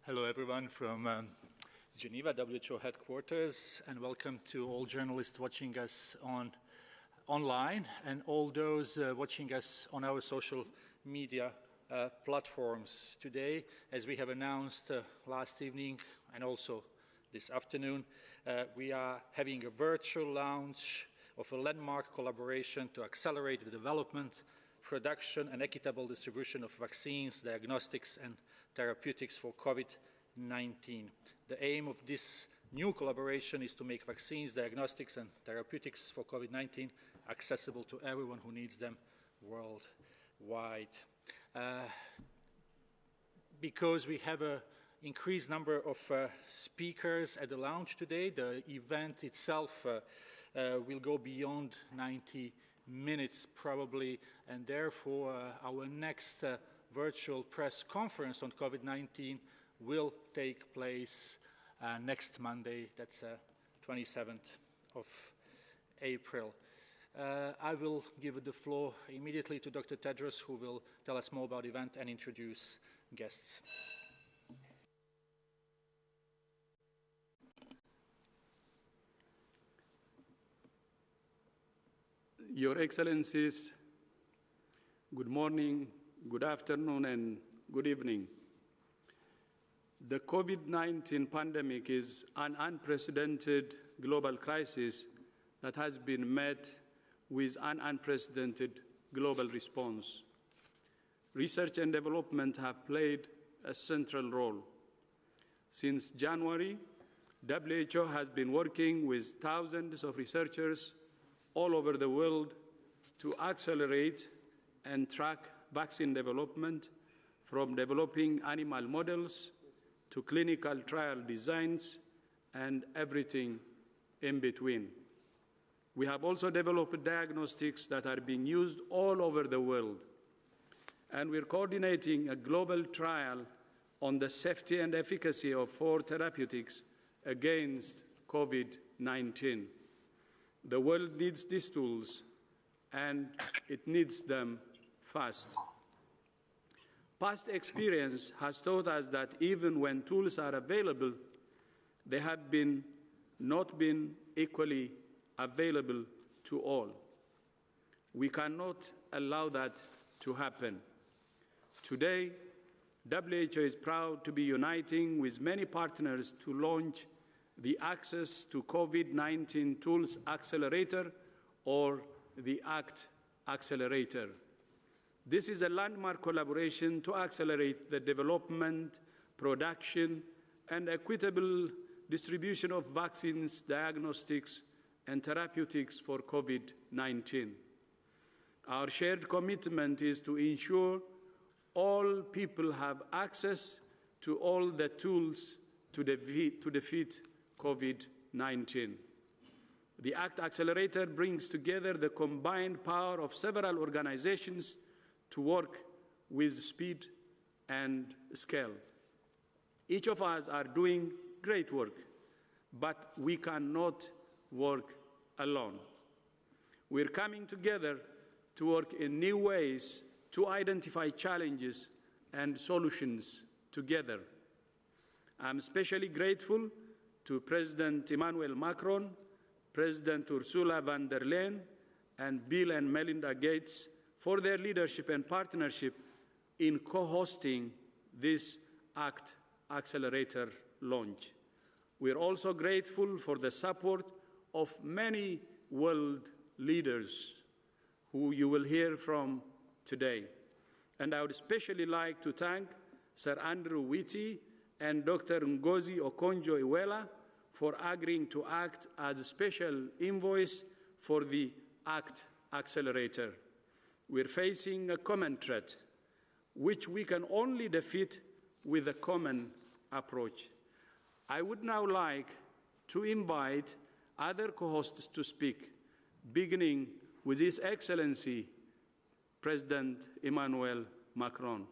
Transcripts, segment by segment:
Hello everyone from Geneva, WHO headquarters, and welcome to all journalists watching us online and all those watching us on our social media platforms. Today, as we have announced last evening and also this afternoon, we are having a virtual launch of a landmark collaboration to accelerate the development, production and equitable distribution of vaccines, diagnostics and therapeutics for COVID-19. The aim of this new collaboration is to make vaccines, diagnostics and therapeutics for COVID-19 accessible to everyone who needs them worldwide. Because we have an increased number of speakers at the launch today, the event itself will go beyond 90 minutes probably, and therefore our next virtual press conference on COVID-19 will take place next Monday, that's 27th of April. I will give the floor immediately to Dr. Tedros, who will tell us more about the event and introduce guests. Your Excellencies, good morning, good afternoon, and good evening. The COVID-19 pandemic is an unprecedented global crisis that has been met with an unprecedented global response. Research and development have played a central role. Since January, WHO has been working with thousands of researchers all over the world to accelerate and track vaccine development, from developing animal models to clinical trial designs and everything in between. We have also developed diagnostics that are being used all over the world. And we're coordinating a global trial on the safety and efficacy of 4 therapeutics against COVID-19. The world needs these tools, and it needs them fast. Past experience has taught us that even when tools are available, they have not been equally available to all. We cannot allow that to happen. Today, WHO is proud to be uniting with many partners to launch the Access to COVID-19 Tools Accelerator, or the ACT Accelerator. This is a landmark collaboration to accelerate the development, production, and equitable distribution of vaccines, diagnostics, and therapeutics for COVID-19. Our shared commitment is to ensure all people have access to all the tools to defeat COVID-19. The ACT Accelerator brings together the combined power of several organizations to work with speed and scale. Each of us are doing great work, but we cannot work alone. We're coming together to work in new ways to identify challenges and solutions together. I'm especially grateful to President Emmanuel Macron, President Ursula von der Leyen, and Bill and Melinda Gates for their leadership and partnership in co-hosting this ACT Accelerator launch. We're also grateful for the support of many world leaders who you will hear from today. And I would especially like to thank Sir Andrew Whitty and Dr. Ngozi Okonjo-Iweala for agreeing to act as a special envoys for the ACT Accelerator. We're facing a common threat, which we can only defeat with a common approach. I would now like to invite other co-hosts to speak, beginning with His Excellency, President Emmanuel Macron.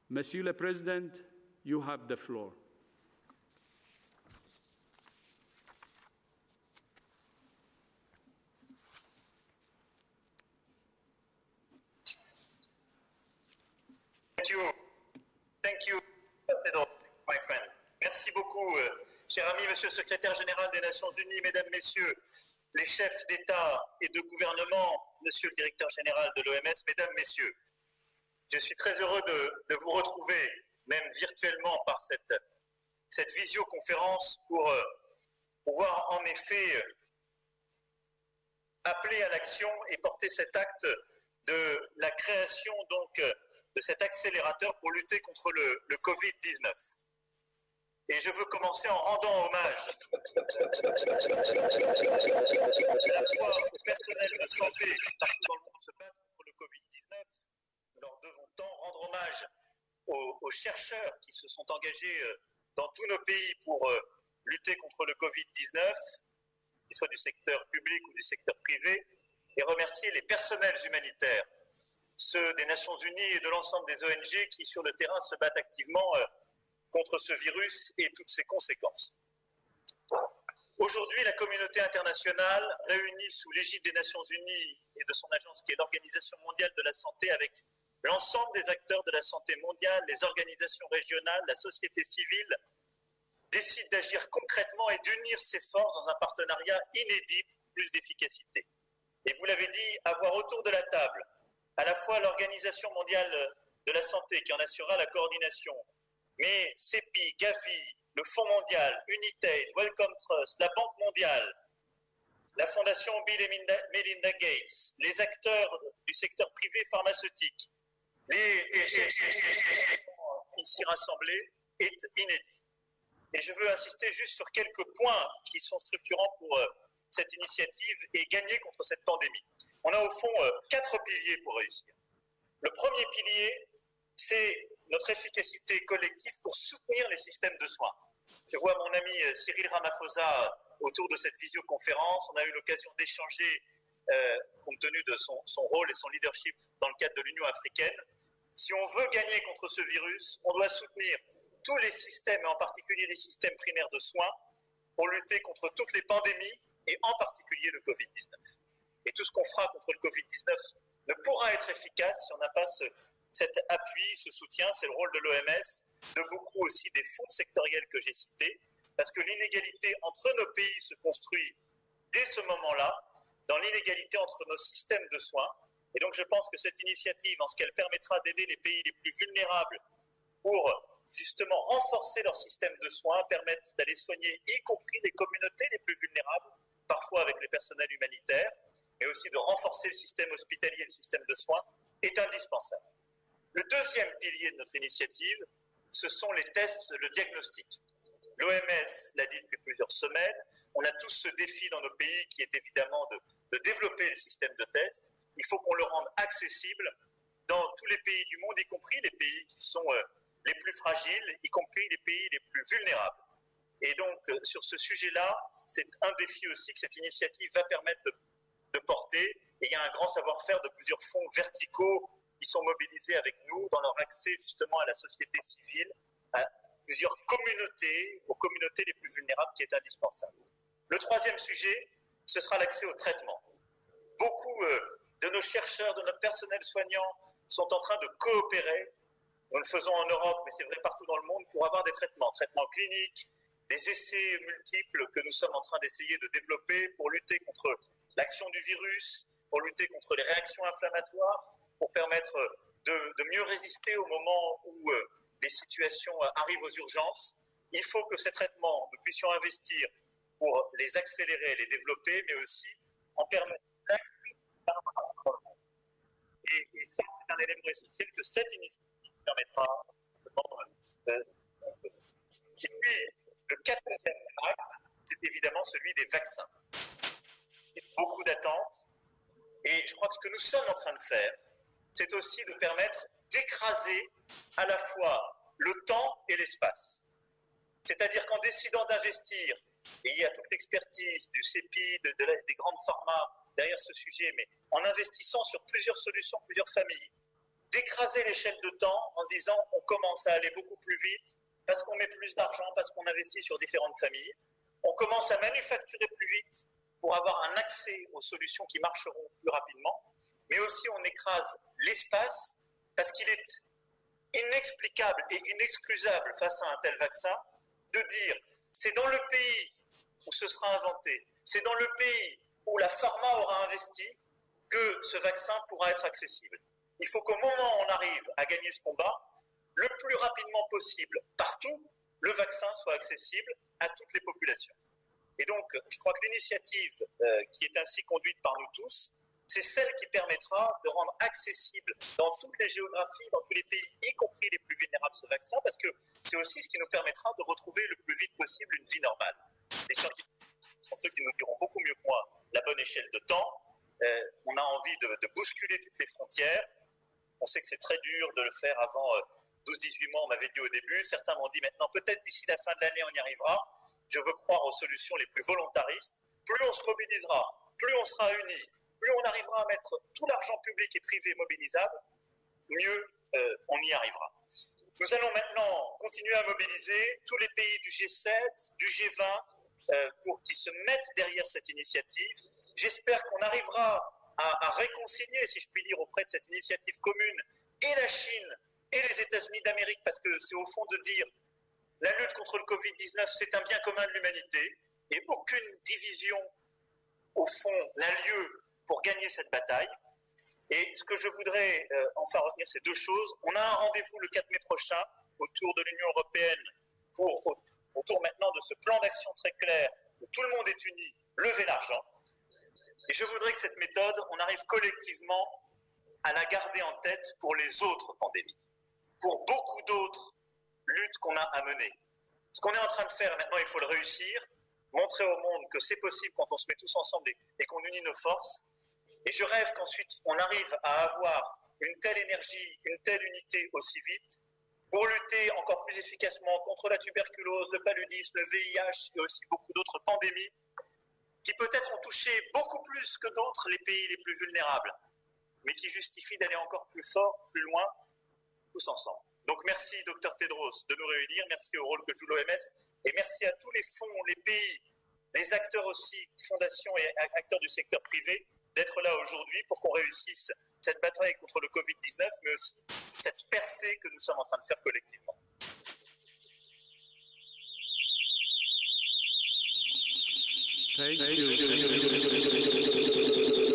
Monsieur le Président, you have the floor. Thank you, Pedro, my my friend. Merci beaucoup, cher ami, monsieur le secrétaire général des Nations Unies, mesdames, messieurs, les chefs d'État et de gouvernement, monsieur le directeur général de l'OMS, mesdames, messieurs. Je suis très heureux de vous retrouver, même virtuellement par cette visioconférence, pour pouvoir en effet appeler à l'action et porter cet acte de la création donc de cet accélérateur pour lutter contre le Covid-19. Et je veux commencer en rendant hommage à la fois au personnel de santé partout dans le monde se battre contre le Covid-19. Nous leur devons tant rendre hommage aux chercheurs qui se sont engagés dans tous nos pays pour lutter contre le Covid-19, qu'il soit du secteur public ou du secteur privé, et remercier les personnels humanitaires, ceux des Nations Unies et de l'ensemble des ONG qui, sur le terrain, se battent activement contre ce virus et toutes ses conséquences. Aujourd'hui, la communauté internationale, réunie sous l'égide des Nations Unies et de son agence qui est l'Organisation mondiale de la santé, avec l'ensemble des acteurs de la santé mondiale, les organisations régionales, la société civile, décide d'agir concrètement et d'unir ses forces dans un partenariat inédit pour plus d'efficacité. Et vous l'avez dit, avoir autour de la table à la fois l'Organisation mondiale de la santé qui en assurera la coordination, mais CEPI, Gavi, le Fonds mondial, Unitaid, Wellcome Trust, la Banque mondiale, la Fondation Bill et Melinda Gates, les acteurs du secteur privé pharmaceutique, les ici rassemblés, est inédit. Et je veux insister juste sur quelques points qui sont structurants pour cette initiative et gagner contre cette pandémie. On a au fond 4 piliers pour réussir. Le premier pilier, c'est notre efficacité collective pour soutenir les systèmes de soins. Je vois mon ami Cyril Ramaphosa autour de cette visioconférence. On a eu l'occasion d'échanger compte tenu de son rôle et son leadership dans le cadre de l'Union africaine. Si on veut gagner contre ce virus, on doit soutenir tous les systèmes, et en particulier les systèmes primaires de soins, pour lutter contre toutes les pandémies, et en particulier le Covid-19. Et tout ce qu'on fera contre le Covid-19 ne pourra être efficace si on n'a pas cet appui, ce soutien. C'est le rôle de l'OMS, de beaucoup aussi des fonds sectoriels que j'ai cités, parce que l'inégalité entre nos pays se construit dès ce moment-là, dans l'inégalité entre nos systèmes de soins. Et donc je pense que cette initiative, en ce qu'elle permettra d'aider les pays les plus vulnérables pour justement renforcer leur système de soins, permettre d'aller soigner y compris les communautés les plus vulnérables, parfois avec les personnels humanitaires, mais aussi de renforcer le système hospitalier et le système de soins, est indispensable. Le deuxième pilier de notre initiative, ce sont les tests, le diagnostic. L'OMS l'a dit depuis plusieurs semaines, on a tous ce défi dans nos pays qui est évidemment de développer le système de tests. Il faut qu'on le rende accessible dans tous les pays du monde, y compris les pays qui sont les plus fragiles, y compris les pays les plus vulnérables. Et donc, sur ce sujet-là, c'est un défi aussi que cette initiative va permettre de porter. Et il y a un grand savoir-faire de plusieurs fonds verticaux qui sont mobilisés avec nous dans leur accès justement à la société civile, à plusieurs communautés, aux communautés les plus vulnérables, qui est indispensable. Le troisième sujet, ce sera l'accès au traitement. Beaucoup de nos chercheurs, de notre personnel soignant sont en train de coopérer. Nous le faisons en Europe, mais c'est vrai partout dans le monde, pour avoir des traitements cliniques, des essais multiples que nous sommes en train d'essayer de développer pour lutter contre l'action du virus, pour lutter contre les réactions inflammatoires, pour permettre de mieux résister au moment où les situations arrivent aux urgences. Il faut que ces traitements, nous puissions investir pour les accélérer, les développer, mais aussi en permettre l'accès dans le monde. Et ça, c'est un élément essentiel que cette initiative permettra de. Et puis, le quatrième axe, c'est évidemment celui des vaccins. Il y a beaucoup d'attentes, et je crois que ce que nous sommes en train de faire, c'est aussi de permettre d'écraser à la fois le temps et l'espace. C'est-à-dire qu'en décidant d'investir, et il y a toute l'expertise du CEPI, des grandes pharma derrière ce sujet, mais en investissant sur plusieurs solutions, plusieurs familles, d'écraser l'échelle de temps en se disant on commence à aller beaucoup plus vite parce qu'on met plus d'argent, parce qu'on investit sur différentes familles, on commence à manufacturer plus vite pour avoir un accès aux solutions qui marcheront plus rapidement, mais aussi on écrase l'espace parce qu'il est inexplicable et inexcusable face à un tel vaccin de dire c'est dans le pays où ce sera inventé, c'est dans le pays où la pharma aura investi que ce vaccin pourra être accessible. Il faut qu'au moment où on arrive à gagner ce combat, le plus rapidement possible, partout, le vaccin soit accessible à toutes les populations. Et donc, je crois que l'initiative qui est ainsi conduite par nous tous, c'est celle qui permettra de rendre accessible dans toutes les géographies, dans tous les pays, y compris les plus vulnérables, ce vaccin, parce que c'est aussi ce qui nous permettra de retrouver le plus vite possible une vie normale. Les scientifiques sont ceux qui nous diront beaucoup mieux que moi la bonne échelle de temps. On a envie de bousculer toutes les frontières. On sait que c'est très dur de le faire avant 12-18 mois, on m'avait dit au début. Certains m'ont dit maintenant, peut-être d'ici la fin de l'année, on y arrivera. Je veux croire aux solutions les plus volontaristes. Plus on se mobilisera, plus on sera unis, plus on arrivera à mettre tout l'argent public et privé mobilisable, mieux on y arrivera. Nous allons maintenant continuer à mobiliser tous les pays du G7, du G20, pour qu'ils se mettent derrière cette initiative. J'espère qu'on arrivera à réconcilier, si je puis dire, auprès de cette initiative commune, et la Chine et les États-Unis d'Amérique, parce que c'est au fond de dire la lutte contre le Covid-19, c'est un bien commun de l'humanité, et aucune division, au fond, n'a lieu pour gagner cette bataille. Et ce que je voudrais enfin retenir, c'est deux choses. On a un rendez-vous le 4 mai prochain autour de l'Union européenne autour maintenant de ce plan d'action très clair où tout le monde est uni, lever l'argent. Et je voudrais que cette méthode, on arrive collectivement à la garder en tête pour les autres pandémies, pour beaucoup d'autres luttes qu'on a à mener. Ce qu'on est en train de faire, maintenant il faut le réussir, montrer au monde que c'est possible quand on se met tous ensemble et qu'on unit nos forces. Et je rêve qu'ensuite on arrive à avoir une telle énergie, une telle unité aussi vite pour lutter encore plus efficacement contre la tuberculose, le paludisme, le VIH et aussi beaucoup d'autres pandémies qui peut-être ont touché beaucoup plus que d'autres les pays les plus vulnérables, mais qui justifient d'aller encore plus fort, plus loin, tous ensemble. Donc merci Dr Tedros de nous réunir, merci au rôle que joue l'OMS et merci à tous les fonds, les pays, les acteurs aussi, fondations et acteurs du secteur privé d'être là aujourd'hui pour qu'on réussisse cette bataille contre le Covid-19, mais aussi cette percée que nous sommes en train de faire collectivement. Thank you.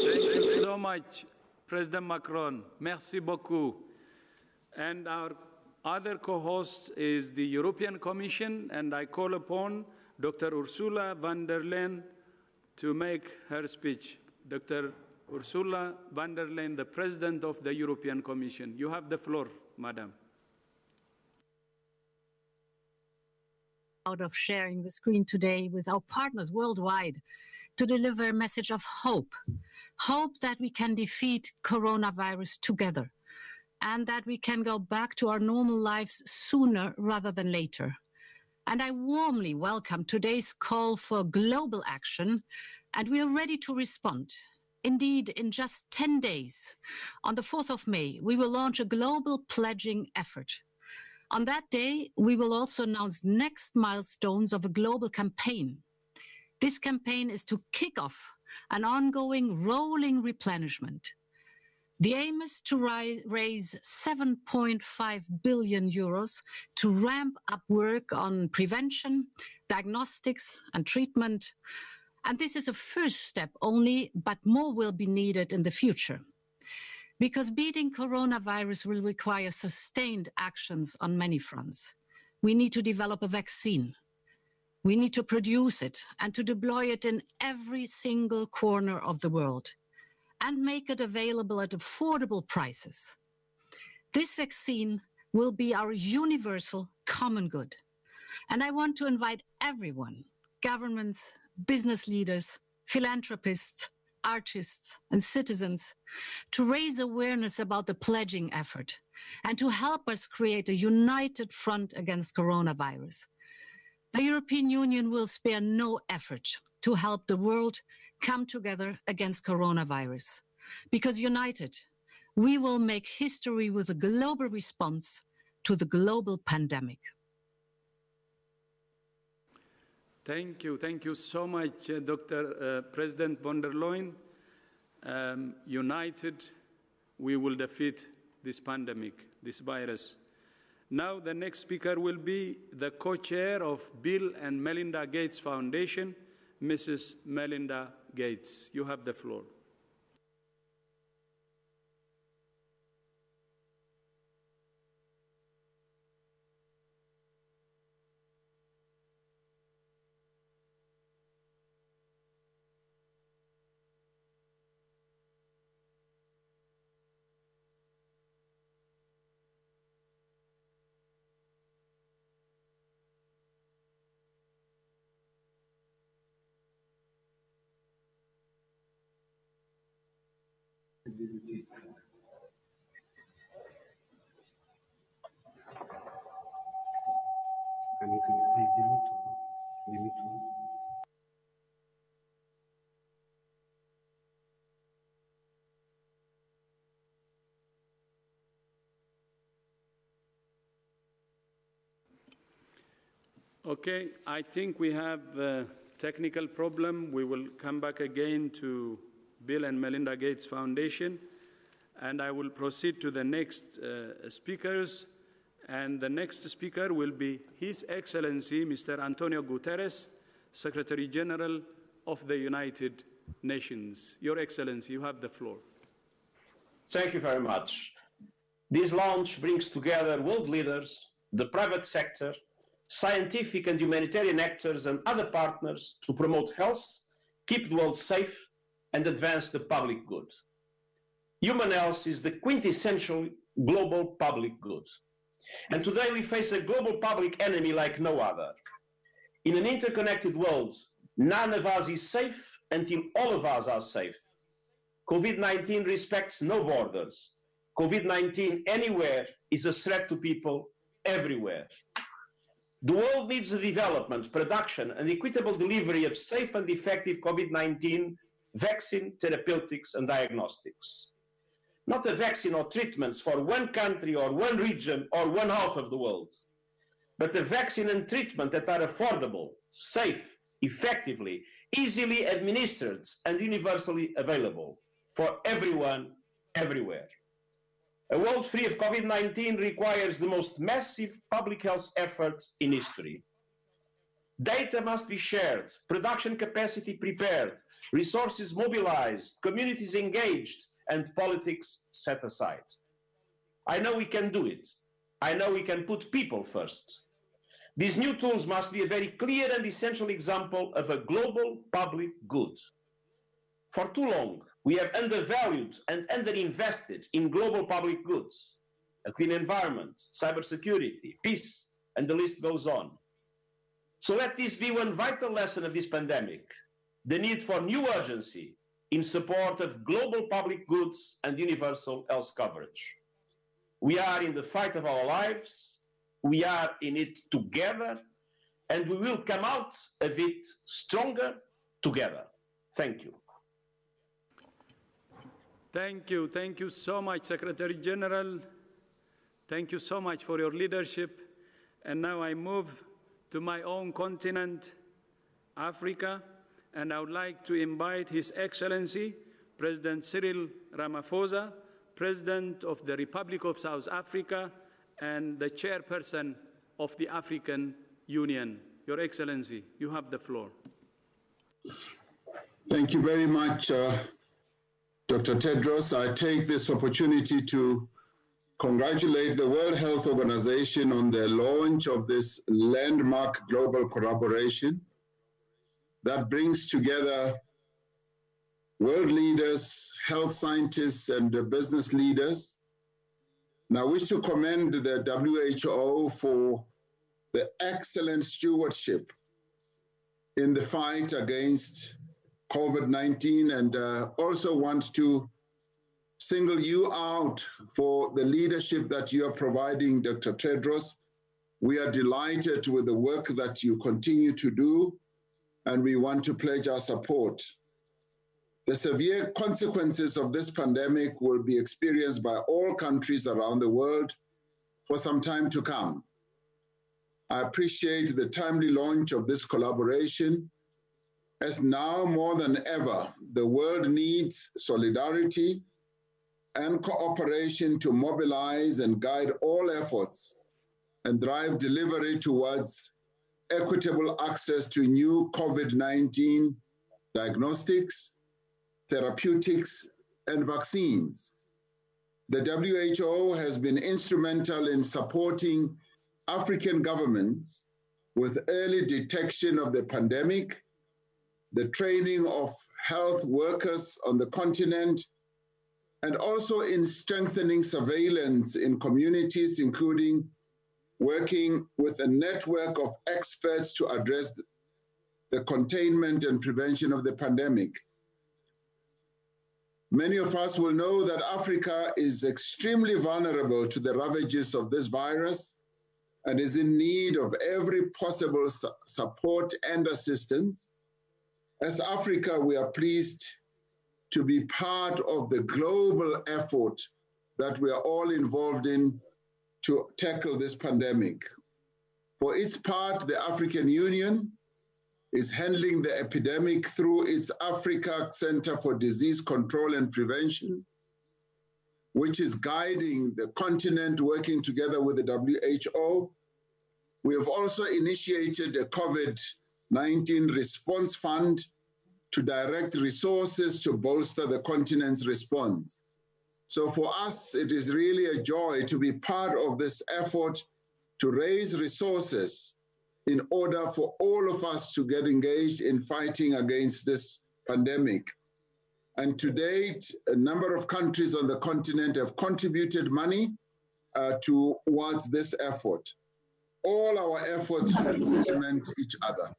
Thank you so much, President Macron. Merci beaucoup. And our other co-host is the European Commission, and I call upon Dr. Ursula von der Leyen to make her speech. Dr. Ursula von der Leyen, the President of the European Commission. You have the floor, Madam. Out of sharing the screen today with our partners worldwide to deliver a message of hope. Hope that we can defeat coronavirus together and that we can go back to our normal lives sooner rather than later. And I warmly welcome today's call for global action, and we are ready to respond. Indeed, in just 10 days, on the 4th of May, we will launch a global pledging effort. On that day, we will also announce next milestones of a global campaign. This campaign is to kick off an ongoing rolling replenishment. The aim is to raise 7.5 billion euros to ramp up work on prevention, diagnostics, and treatment. And this is a first step only, but more will be needed in the future. Because beating coronavirus will require sustained actions on many fronts. We need to develop a vaccine. We need to produce it and to deploy it in every single corner of the world and make it available at affordable prices. This vaccine will be our universal common good. And I want to invite everyone, governments, business leaders, philanthropists, artists, and citizens to raise awareness about the pledging effort and to help us create a united front against coronavirus. The European Union will spare no effort to help the world come together against coronavirus, because united, we will make history with a global response to the global pandemic. Thank you so much, Dr. President von der Leyen. United, we will defeat this pandemic, this virus. Now the next speaker will be the co-chair of Bill and Melinda Gates Foundation, Mrs. Melinda Gates. You have the floor. Okay, I think we have a technical problem. We will come back again to Bill and Melinda Gates Foundation, and I will proceed to the next speakers. And the next speaker will be His Excellency, Mr. Antonio Guterres, Secretary General of the United Nations. Your Excellency, you have the floor. Thank you very much. This launch brings together world leaders, the private sector, scientific and humanitarian actors and other partners to promote health, keep the world safe, and advance the public good. Human health is the quintessential global public good. And today we face a global public enemy like no other. In an interconnected world, none of us is safe until all of us are safe. COVID-19 respects no borders. COVID-19 anywhere is a threat to people everywhere. The world needs the development, production, and equitable delivery of safe and effective COVID-19 vaccine, therapeutics, and diagnostics. Not a vaccine or treatments for one country or one region or one half of the world, but a vaccine and treatment that are affordable, safe, effectively, easily administered, and universally available for everyone, everywhere. A world free of COVID-19 requires the most massive public health effort in history. Data must be shared, production capacity prepared, resources mobilized, communities engaged, and politics set aside. I know we can do it. I know we can put people first. These new tools must be a very clear and essential example of a global public good. For too long, we have undervalued and underinvested in global public goods, a clean environment, cybersecurity, peace, and the list goes on. So let this be one vital lesson of this pandemic, the need for new urgency in support of global public goods and universal health coverage. We are in the fight of our lives, we are in it together, and we will come out of it stronger together. Thank you. Thank you. Thank you so much, Secretary General. Thank you so much for your leadership. And now I move to my own continent, Africa, and I would like to invite His Excellency, President Cyril Ramaphosa, President of the Republic of South Africa and the Chairperson of the African Union. Your Excellency, you have the floor. Thank you very much, Dr. Tedros. I take this opportunity to congratulate the World Health Organization on the launch of this landmark global collaboration that brings together world leaders, health scientists, and business leaders. And I wish to commend the WHO for the excellent stewardship in the fight against COVID-19, and also want to single you out for the leadership that you are providing, Dr. Tedros. We are delighted with the work that you continue to do, and we want to pledge our support. The severe consequences of this pandemic will be experienced by all countries around the world for some time to come. I appreciate the timely launch of this collaboration, as now more than ever, the world needs solidarity and cooperation to mobilize and guide all efforts and drive delivery towards equitable access to new COVID-19 diagnostics, therapeutics, and vaccines. The WHO has been instrumental in supporting African governments with early detection of the pandemic, the training of health workers on the continent, and also in strengthening surveillance in communities, including working with a network of experts to address the containment and prevention of the pandemic. Many of us will know that Africa is extremely vulnerable to the ravages of this virus and is in need of every possible support and assistance. As Africa, we are pleased to be part of the global effort that we are all involved in to tackle this pandemic. For its part, the African Union is handling the epidemic through its Africa Center for Disease Control and Prevention, which is guiding the continent, working together with the WHO. We have also initiated a COVID-19 response fund to direct resources to bolster the continent's response. So for us, it is really a joy to be part of this effort to raise resources in order for all of us to get engaged in fighting against this pandemic. And to date, a number of countries on the continent have contributed money towards this effort. All our efforts should complement each other.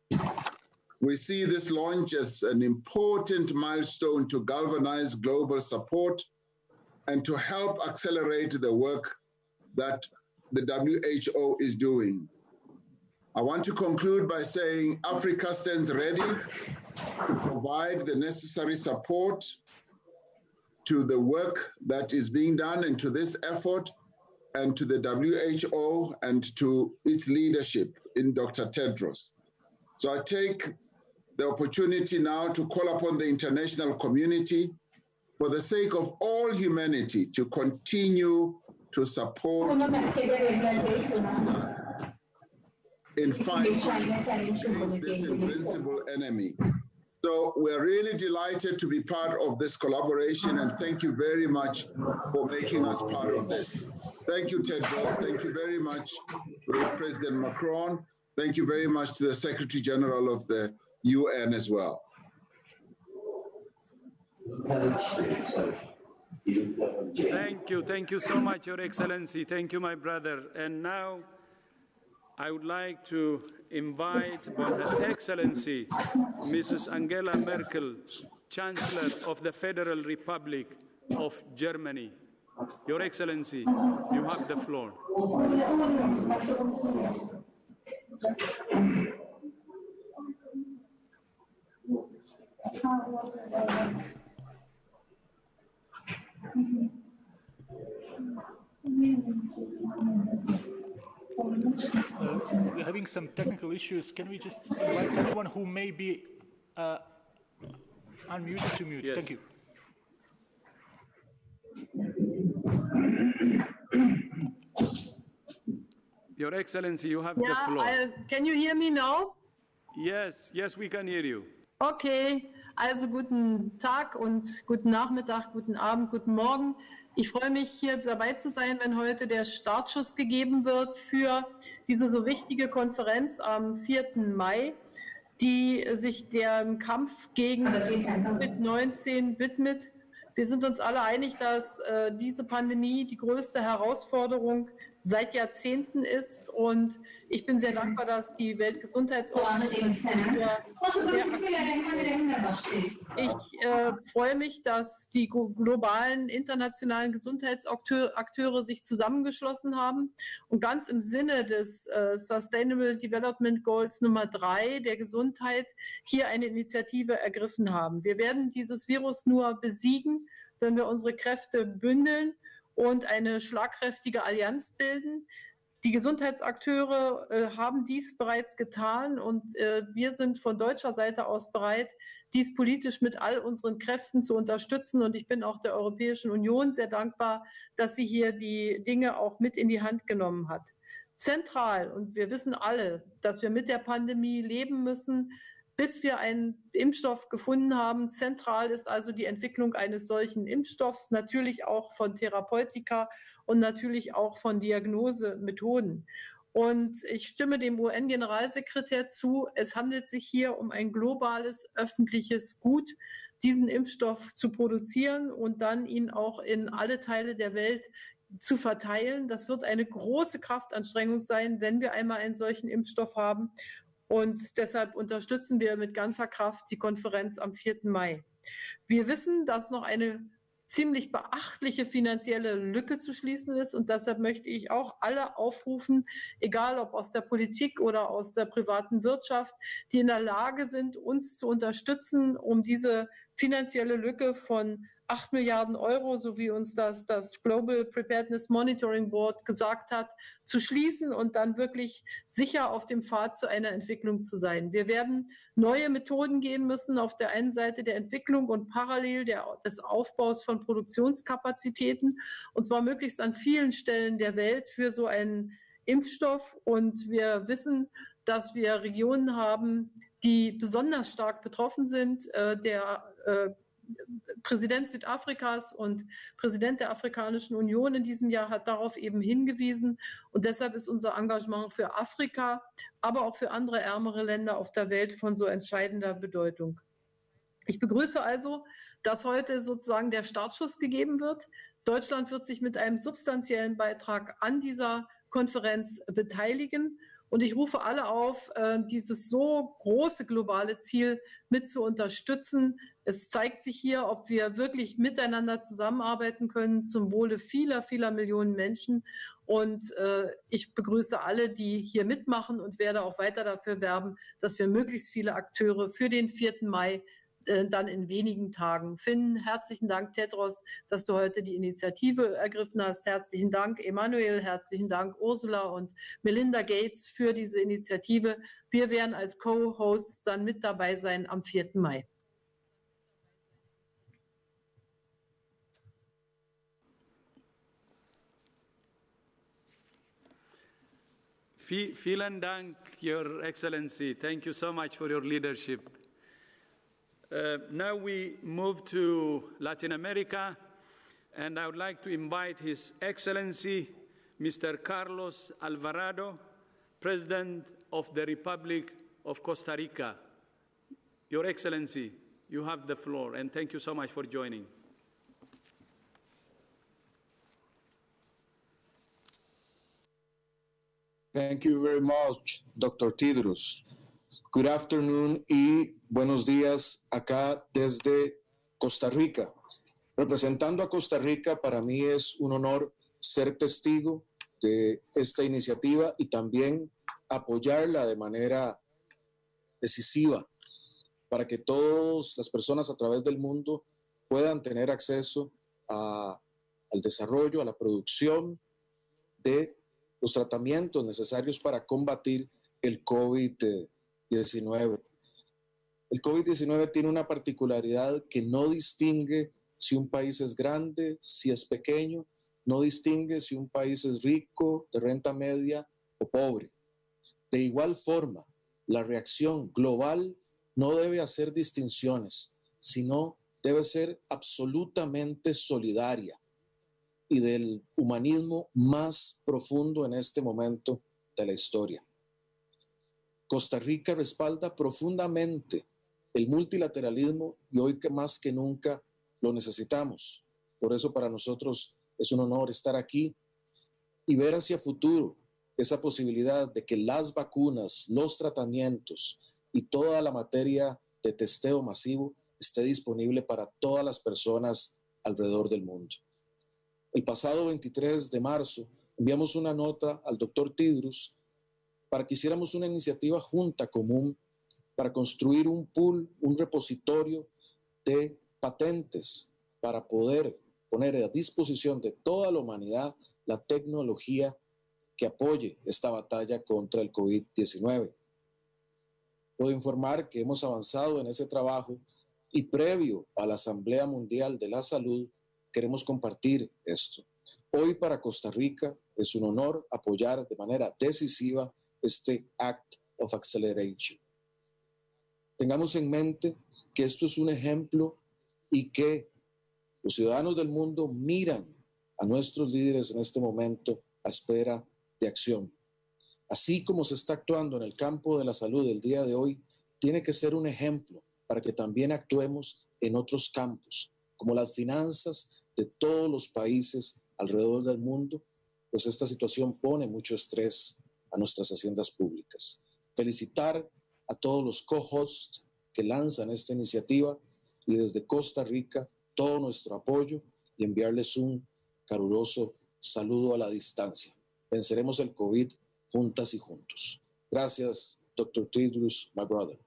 We see this launch as an important milestone to galvanize global support and to help accelerate the work that the WHO is doing. I want to conclude by saying Africa stands ready to provide the necessary support to the work that is being done and to this effort and to the WHO and to its leadership in Dr. Tedros. So I take the opportunity now to call upon the international community for the sake of all humanity to continue to support in fighting against this invincible enemy. So we're really delighted to be part of this collaboration, and thank you very much for making us part of this. Thank you, Tedros. Thank you very much, President Macron. Thank you very much to the Secretary General of the UN as well. Thank you so much, Your Excellency. Thank you, my brother. And now I would like to invite Her Excellency, Mrs. Angela Merkel, Chancellor of the Federal Republic of Germany. Your Excellency, you have the floor. We're having some technical issues. Can we just invite anyone who may be unmuted to mute? Yes. Thank you. Your Excellency, you have the floor. Can you hear me now? Yes, we can hear you. Okay, also guten Tag und guten Nachmittag, guten Abend, guten Morgen. Ich freue mich, hier dabei zu sein, wenn heute der Startschuss gegeben wird für diese so wichtige Konferenz am 4. Mai, die sich dem Kampf gegen Covid-19 widmet. Wir sind uns alle einig, dass diese Pandemie die größte Herausforderung seit Jahrzehnten ist, und ich bin sehr dankbar, dass die Weltgesundheitsorganisation ich freue mich, dass die globalen internationalen Gesundheitsakteure sich zusammengeschlossen haben und ganz im Sinne des Sustainable Development Goals Nummer 3 der Gesundheit hier eine Initiative ergriffen haben. Wir werden dieses Virus nur besiegen, wenn wir unsere Kräfte bündeln und eine schlagkräftige Allianz bilden. Die Gesundheitsakteure haben dies bereits getan, und wir sind von deutscher Seite aus bereit, dies politisch mit all unseren Kräften zu unterstützen. Und ich bin auch der Europäischen Union sehr dankbar, dass sie hier die Dinge auch mit in die Hand genommen hat. zentral. Und wir wissen alle, dass wir mit der Pandemie leben müssen, bis wir einen Impfstoff gefunden haben. Zentral ist also die Entwicklung eines solchen Impfstoffs, natürlich auch von Therapeutika und natürlich auch von Diagnosemethoden. Und ich stimme dem UN-Generalsekretär zu, es handelt sich hier um ein globales öffentliches Gut, diesen Impfstoff zu produzieren und dann ihn auch in alle Teile der Welt zu verteilen. Das wird eine große Kraftanstrengung sein, wenn wir einmal einen solchen Impfstoff haben. Und deshalb unterstützen wir mit ganzer Kraft die Konferenz am 4. Mai. Wir wissen, dass noch eine ziemlich beachtliche finanzielle Lücke zu schließen ist. Und deshalb möchte ich auch alle aufrufen, egal ob aus der Politik oder aus der privaten Wirtschaft, die in der Lage sind, uns zu unterstützen, um diese finanzielle Lücke von 8 Milliarden Euro, so wie uns das Global Preparedness Monitoring Board gesagt hat, zu schließen und dann wirklich sicher auf dem Pfad zu einer Entwicklung zu sein. Wir werden neue Methoden gehen müssen, auf der einen Seite der Entwicklung und parallel des Aufbaus von Produktionskapazitäten, und zwar möglichst an vielen Stellen der Welt für so einen Impfstoff. Und wir wissen, dass wir Regionen haben, die besonders stark betroffen sind. Der Präsident Südafrikas und Präsident der Afrikanischen Union in diesem Jahr hat darauf eben hingewiesen. Und deshalb ist unser Engagement für Afrika, aber auch für andere ärmere Länder auf der Welt von so entscheidender Bedeutung. Ich begrüße also, dass heute sozusagen der Startschuss gegeben wird. Deutschland wird sich mit einem substanziellen Beitrag an dieser Konferenz beteiligen. Und ich rufe alle auf, dieses so große globale Ziel mit zu unterstützen. Es zeigt sich hier, ob wir wirklich miteinander zusammenarbeiten können zum Wohle vieler, vieler Millionen Menschen. Und ich begrüße alle, die hier mitmachen und werde auch weiter dafür werben, dass wir möglichst viele Akteure für den 4. Mai dann in wenigen Tagen finden. Herzlichen Dank, Tedros, dass du heute die Initiative ergriffen hast. Herzlichen Dank, Emanuel. Herzlichen Dank, Ursula und Melinda Gates für diese Initiative. Wir werden als Co-Hosts dann mit dabei sein am 4. Mai. Vielen Dank, Your Excellency. Thank you so much for your leadership. Now we move to Latin America, and I would like to invite His Excellency, Mr. Carlos Alvarado, President of the Republic of Costa Rica. Your Excellency, you have the floor, and thank you so much for joining. Thank you very much, Dr. Tedros. Good afternoon y buenos días acá desde Costa Rica. Representando a Costa Rica, para mí es un honor ser testigo de esta iniciativa y también apoyarla de manera decisiva para que todas las personas a través del mundo puedan tener acceso al desarrollo, a la producción de los tratamientos necesarios para combatir el COVID-19. El COVID-19 tiene una particularidad que no distingue si un país es grande, si es pequeño, no distingue si un país es rico, de renta media o pobre. De igual forma, la reacción global no debe hacer distinciones, sino debe ser absolutamente solidaria y del humanismo más profundo en este momento de la historia. Costa Rica respalda profundamente el multilateralismo y hoy que más que nunca lo necesitamos. Por eso para nosotros es un honor estar aquí y ver hacia futuro esa posibilidad de que las vacunas, los tratamientos y toda la materia de testeo masivo esté disponible para todas las personas alrededor del mundo. El pasado 23 de marzo enviamos una nota al doctor Tedros para que hiciéramos una iniciativa junta común para construir un pool, un repositorio de patentes para poder poner a disposición de toda la humanidad la tecnología que apoye esta batalla contra el COVID-19. Puedo informar que hemos avanzado en ese trabajo y previo a la Asamblea Mundial de la Salud queremos compartir esto. Hoy para Costa Rica es un honor apoyar de manera decisiva este Act of Acceleration. Tengamos en mente que esto es un ejemplo y que los ciudadanos del mundo miran a nuestros líderes en este momento a espera de acción. Así como se está actuando en el campo de la salud el día de hoy, tiene que ser un ejemplo para que también actuemos en otros campos, como las finanzas de todos los países alrededor del mundo, pues esta situación pone mucho estrés a nuestras haciendas públicas. Felicitar a todos los co-hosts que lanzan esta iniciativa y desde Costa Rica todo nuestro apoyo y enviarles un caluroso saludo a la distancia. Venceremos el COVID juntas y juntos. Gracias, Dr. Tedros, my brother.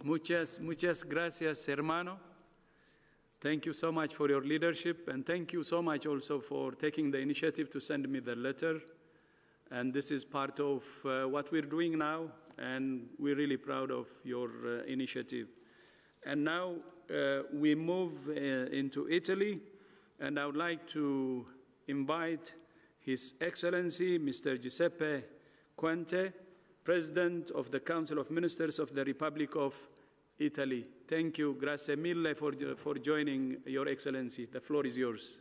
Muchas gracias, hermano. Thank you so much for your leadership, and thank you so much also for taking the initiative to send me the letter. And this is part of what we're doing now, and we're really proud of your initiative. And now we move into Italy, and I would like to invite His Excellency, Mr. Giuseppe Conte, President of the Council of Ministers of the Republic of Italy. Thank you. Grazie mille for joining, Your Excellency. The floor is yours.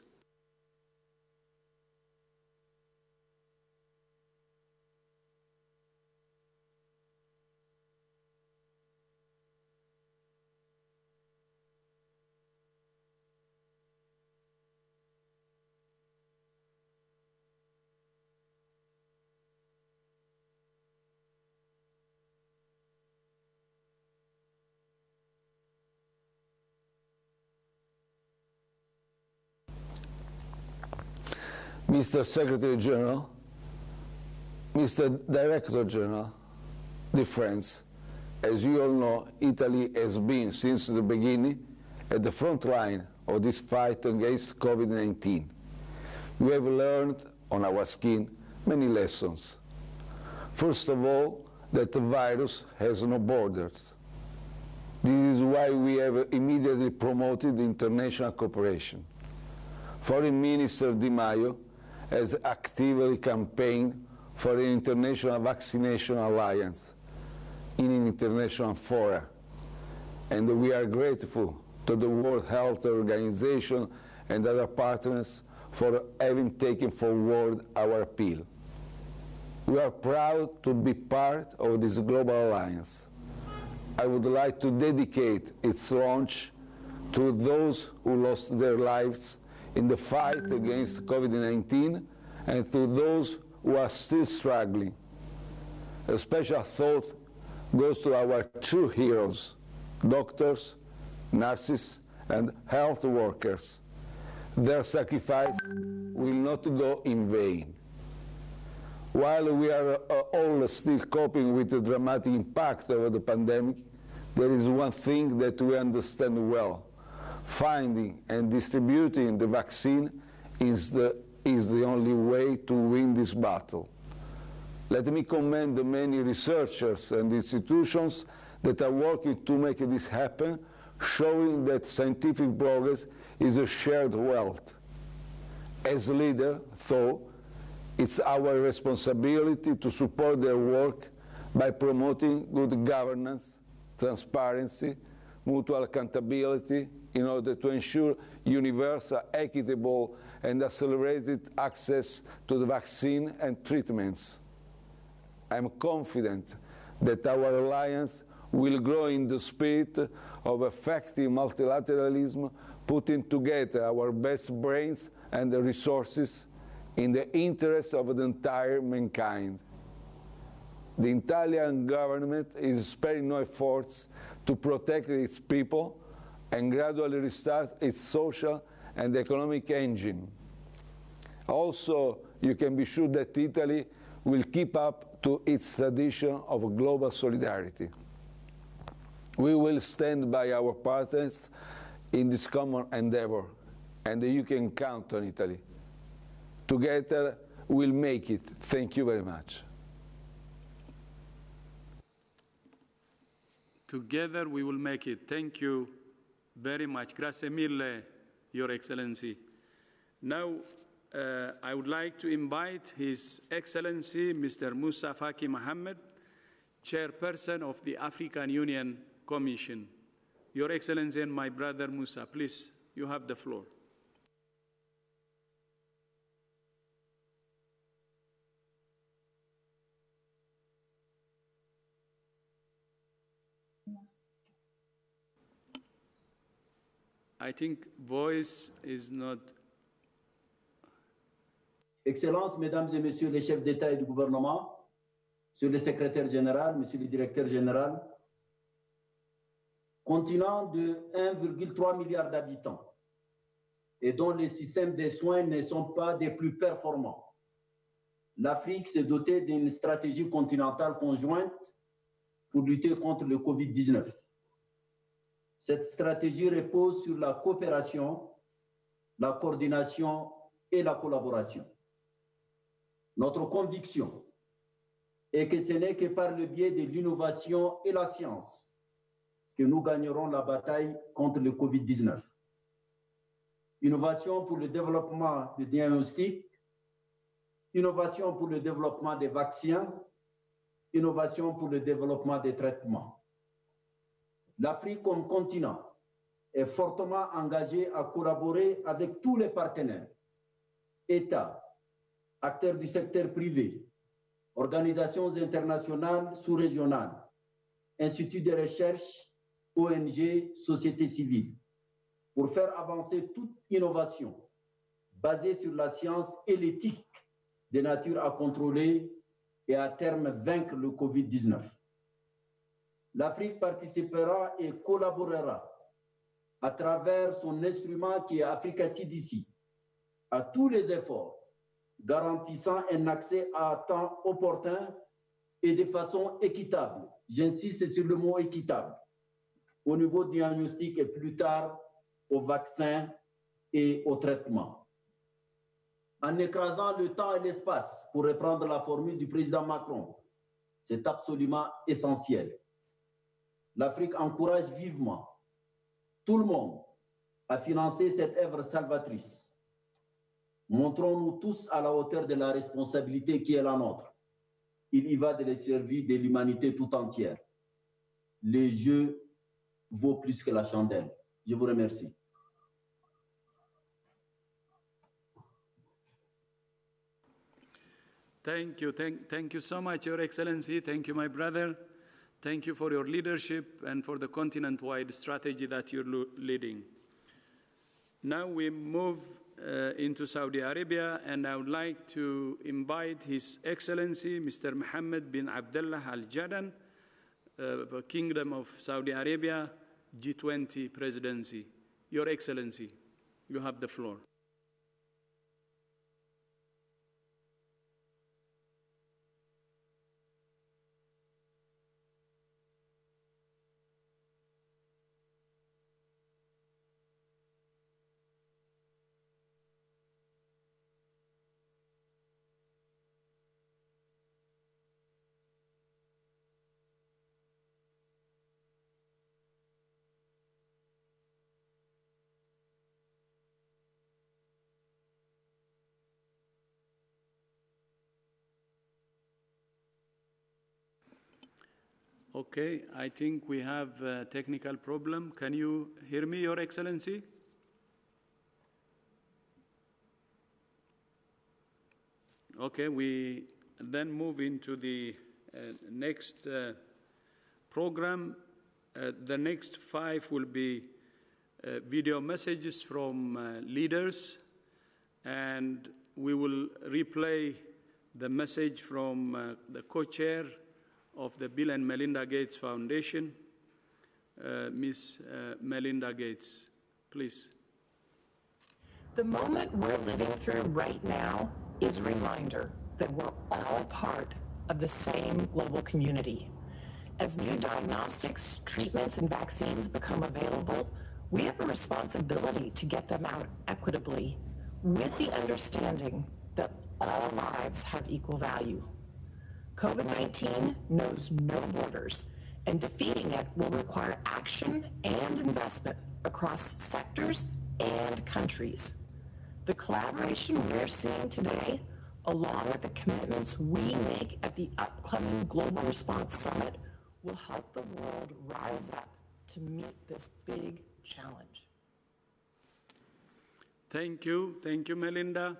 Mr. Secretary General, Mr. Director General, dear friends, as you all know, Italy has been, since the beginning, at the front line of this fight against COVID-19. We have learned on our skin many lessons. First of all, that the virus has no borders. This is why we have immediately promoted international cooperation. Foreign Minister Di Maio has actively campaigned for an international vaccination alliance in an international fora, and we are grateful to the World Health Organization and other partners for having taken forward our appeal. We are proud to be part of this global alliance. I would like to dedicate its launch to those who lost their lives in the fight against COVID-19 and to those who are still struggling. A special thought goes to our true heroes, doctors, nurses, and health workers. Their sacrifice will not go in vain. While we are all still coping with the dramatic impact of the pandemic, there is one thing that we understand well. Finding and distributing the vaccine is the only way to win this battle. Let me commend the many researchers and institutions that are working to make this happen, showing that scientific progress is a shared wealth. As a leader, though, it's our responsibility to support their work by promoting good governance, transparency, mutual accountability, in order to ensure universal, equitable, and accelerated access to the vaccine and treatments. I'm confident that our alliance will grow in the spirit of effective multilateralism, putting together our best brains and resources in the interest of the entire mankind. The Italian government is sparing no efforts to protect its people and gradually restart its social and economic engine. Also, you can be sure that Italy will keep up to its tradition of global solidarity. We will stand by our partners in this common endeavor, and you can count on Italy. Together, we'll make it. Thank you very much. Together, we will make it. Thank you, very much. Grazie mille, Your Excellency. Now, I would like to invite His Excellency, Mr. Moussa Faki Mohammed, Chairperson of the African Union Commission. Your Excellency and my brother Moussa, please, you have the floor. I think voice is not. Excellences, Mesdames et Messieurs les chefs d'État et de gouvernement, Monsieur le secrétaire général, Monsieur le directeur général, continent de 1,3 milliard d'habitants et dont les systèmes de soins ne sont pas des plus performants, l'Afrique s'est dotée d'une stratégie continentale conjointe pour lutter contre le Covid-19. Cette stratégie repose sur la coopération, la coordination et la collaboration. Notre conviction est que ce n'est que par le biais de l'innovation et la science que nous gagnerons la bataille contre le Covid-19. Innovation pour le développement des diagnostics, innovation pour le développement des vaccins, innovation pour le développement des traitements. L'Afrique comme continent est fortement engagée à collaborer avec tous les partenaires, États, acteurs du secteur privé, organisations internationales sous-régionales, instituts de recherche, ONG, société civile, pour faire avancer toute innovation basée sur la science et l'éthique de nature à contrôler et à terme vaincre le Covid-19. L'Afrique participera et collaborera à travers son instrument qui est Africa CDC à tous les efforts garantissant un accès à temps opportun et de façon équitable. J'insiste sur le mot équitable au niveau diagnostic et plus tard au vaccin et au traitement. En écrasant le temps et l'espace, pour reprendre la formule du président Macron, c'est absolument essentiel. L'Afrique encourage vivement tout le monde à financer cette œuvre salvatrice. Montrons-nous tous à la hauteur de la responsabilité qui est la nôtre. Il y va de la survie de l'humanité tout entière. Le jeu vaut plus que la chandelle. Je vous remercie. Thank you so much, Your Excellency. Thank you, my brother. Thank you for your leadership and for the continent-wide strategy that you're leading. Now we move into Saudi Arabia, and I would like to invite His Excellency, Mr. Mohammed bin Abdullah Al Jaddan, the Kingdom of Saudi Arabia, G20 Presidency. Your Excellency, you have the floor. Okay, I think we have a technical problem. Can you hear me, Your Excellency? Okay, we then move into the next program. The next 5 will be video messages from leaders, and we will replay the message from the co-chair of the Bill and Melinda Gates Foundation, Ms. Melinda Gates, please. The moment we're living through right now is a reminder that we're all part of the same global community. As new diagnostics, treatments, and vaccines become available, we have a responsibility to get them out equitably with the understanding that all lives have equal value. COVID-19 knows no borders, and defeating it will require action and investment across sectors and countries. The collaboration we're seeing today, along with the commitments we make at the upcoming Global Response Summit, will help the world rise up to meet this big challenge. Thank you, Melinda.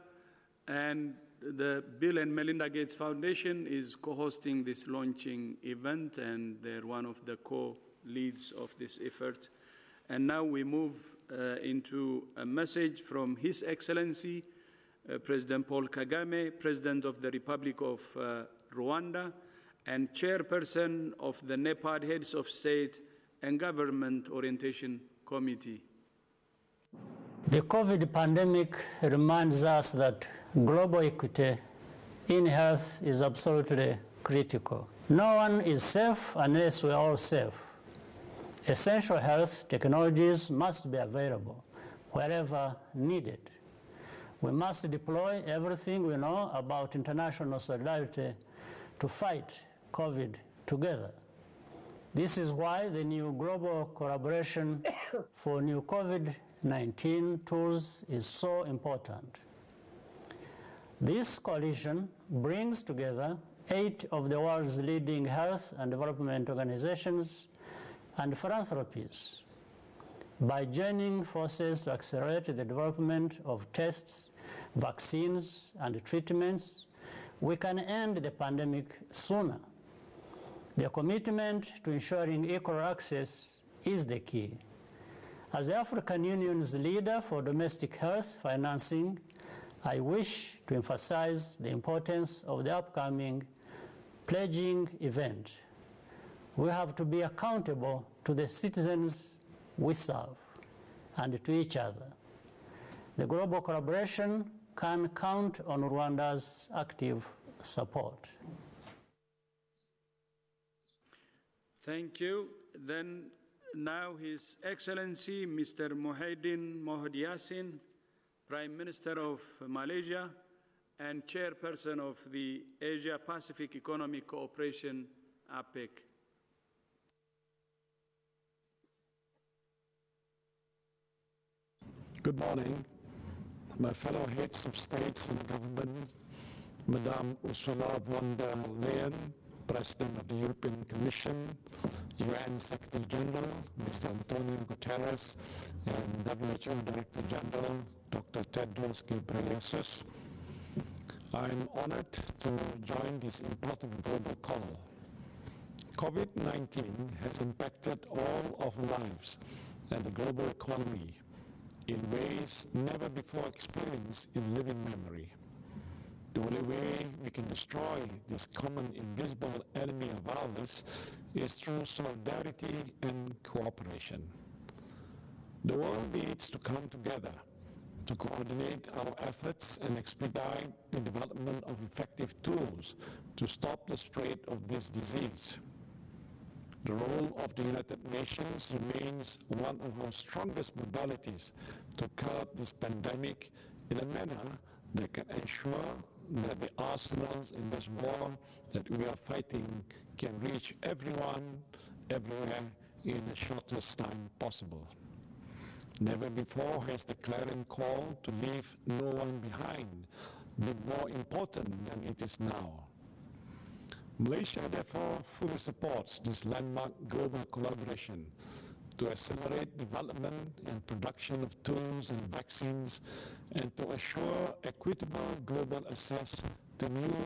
And the Bill and Melinda Gates Foundation is co-hosting this launching event, and they're one of the co-leads of this effort. And now we move into a message from His Excellency, President Paul Kagame, President of the Republic of Rwanda, and Chairperson of the NEPAD Heads of State and Government Orientation Committee. The COVID pandemic reminds us that global equity in health is absolutely critical. No one is safe unless we're all safe. Essential health technologies must be available wherever needed. We must deploy everything we know about international solidarity to fight COVID together. This is why the new global collaboration for new COVID-19 tools is so important. This coalition brings together 8 of the world's leading health and development organizations and philanthropies. By joining forces to accelerate the development of tests, vaccines, and treatments, we can end the pandemic sooner. Their commitment to ensuring equal access is the key. As the African Union's leader for domestic health financing, I wish to emphasize the importance of the upcoming pledging event. We have to be accountable to the citizens we serve and to each other. The global collaboration can count on Rwanda's active support. Thank you. Then now His Excellency Mr. Muhyiddin Mohamed Yassin, Prime Minister of Malaysia and Chairperson of the Asia Pacific Economic Cooperation, APEC. Good morning, my fellow heads of states and government, Madame Ursula von der Leyen, President of the European Commission, UN Secretary General, Mr. Antonio Guterres, and WHO Director General, Dr. Tedros Ghebreyesus. I am honored to join this important global call. COVID-19 has impacted all of our lives and the global economy in ways never before experienced in living memory. The only way we can destroy this common invisible enemy of ours is through solidarity and cooperation. The world needs to come together to coordinate our efforts and expedite the development of effective tools to stop the spread of this disease. The role of the United Nations remains one of our strongest modalities to curb this pandemic in a manner that can ensure that the arsenals in this war that we are fighting can reach everyone, everywhere, in the shortest time possible. Never before has the clarion call to leave no one behind been more important than it is now. Malaysia therefore fully supports this landmark global collaboration to accelerate development and production of tools and vaccines and to assure equitable global access to new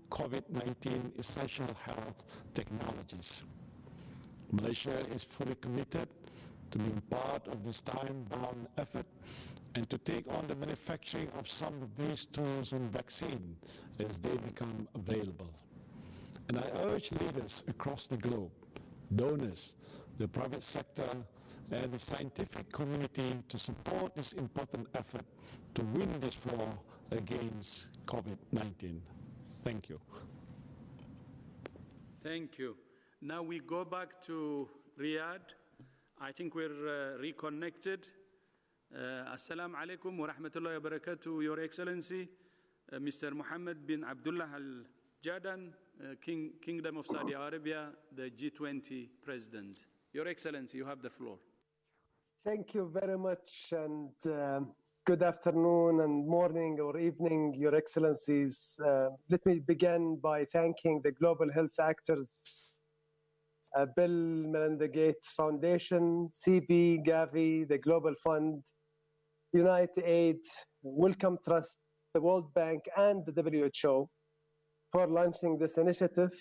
COVID-19 essential health technologies. Malaysia is fully committed to being part of this time-bound effort and to take on the manufacturing of some of these tools and vaccines as they become available. And I urge leaders across the globe, donors, the private sector, and the scientific community to support this important effort to win this war against COVID-19. Thank you. Thank you. Now we go back to Riyadh. I think we're reconnected. Assalamu alaikum wa rahmatullahi wa barakatuh, Your Excellency, Mr. Mohammed bin Abdullah Al-Jadan, Kingdom of Saudi Arabia, the G20 President. Your Excellency, you have the floor. Thank you very much, and good afternoon and morning or evening, Your Excellencies. Let me begin by thanking the global health actors, Bill Melinda Gates Foundation, CB, Gavi, the Global Fund, UnitedAid, Wellcome Trust, the World Bank, and the WHO for launching this initiative.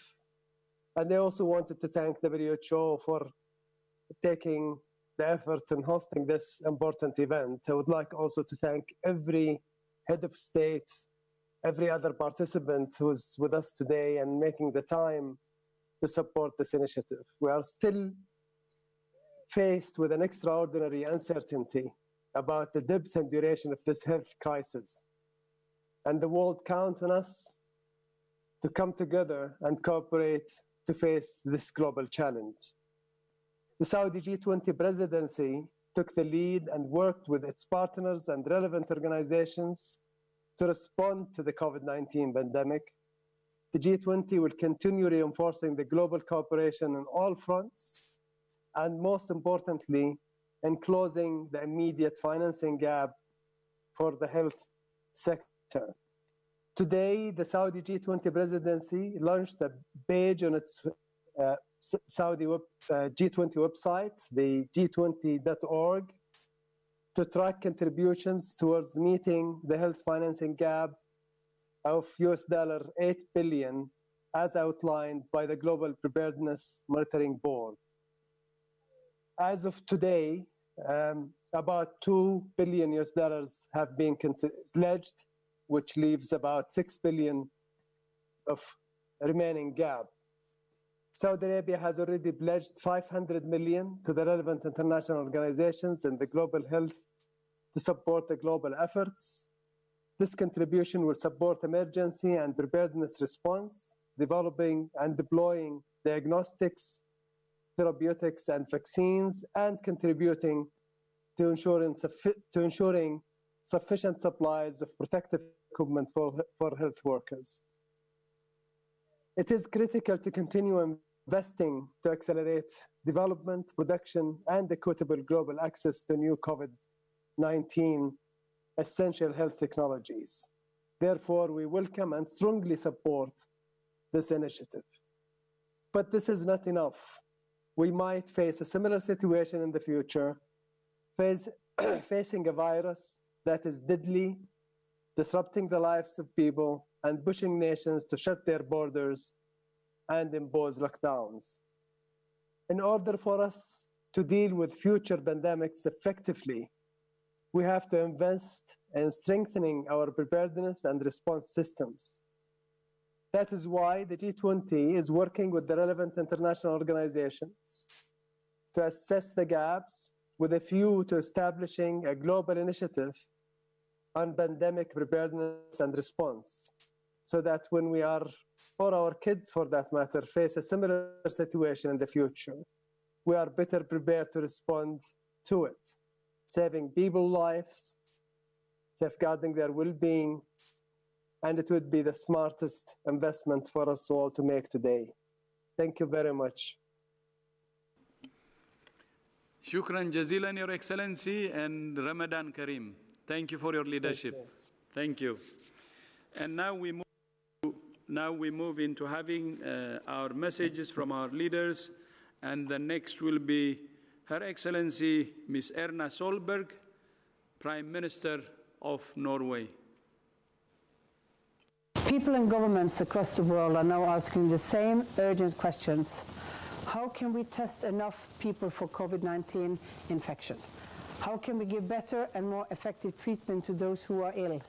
And I also wanted to thank WHO for taking the effort in hosting this important event. I would like also to thank every head of state, every other participant who's with us today and making the time to support this initiative. We are still faced with an extraordinary uncertainty about the depth and duration of this health crisis. And the world counts on us to come together and cooperate to face this global challenge. The Saudi G20 presidency took the lead and worked with its partners and relevant organizations to respond to the COVID-19 pandemic. The G20 will continue reinforcing the global cooperation on all fronts, and most importantly, in closing the immediate financing gap for the health sector. Today, the Saudi G20 presidency launched a page on its Saudi G20 website, the g20.org, to track contributions towards meeting the health financing gap of $8 billion, as outlined by the Global Preparedness Monitoring Board. As of today, about $2 billion have been pledged, which leaves about $6 billion of remaining gap. Saudi Arabia has already pledged $500 million to the relevant international organizations in the global health to support the global efforts. This contribution will support emergency and preparedness response, developing and deploying diagnostics, therapeutics, and vaccines, and contributing to ensuring sufficient supplies of protective equipment for health workers. It is critical to continue investing to accelerate development, production, and equitable global access to new COVID-19 essential health technologies. Therefore, we welcome and strongly support this initiative. But this is not enough. We might face a similar situation in the future, facing a virus that is deadly, disrupting the lives of people, and pushing nations to shut their borders and impose lockdowns. In order for us to deal with future pandemics effectively, we have to invest in strengthening our preparedness and response systems. That is why the G20 is working with the relevant international organizations to assess the gaps with a view to establishing a global initiative on pandemic preparedness and response, so that when we are, or our kids for that matter, face a similar situation in the future, we are better prepared to respond to it, saving people's lives, safeguarding their well-being, and it would be the smartest investment for us all to make today. Thank you very much. Shukran jazilan, Your Excellency, and Ramadan Kareem. Thank you for your leadership. Thank you. And now we move into having our messages from our leaders, and the next will be Her Excellency Ms. Erna Solberg, Prime Minister of Norway. People and governments across the world are now asking the same urgent questions. How can we test enough people for COVID-19 infection? How can we give better and more effective treatment to those who are ill?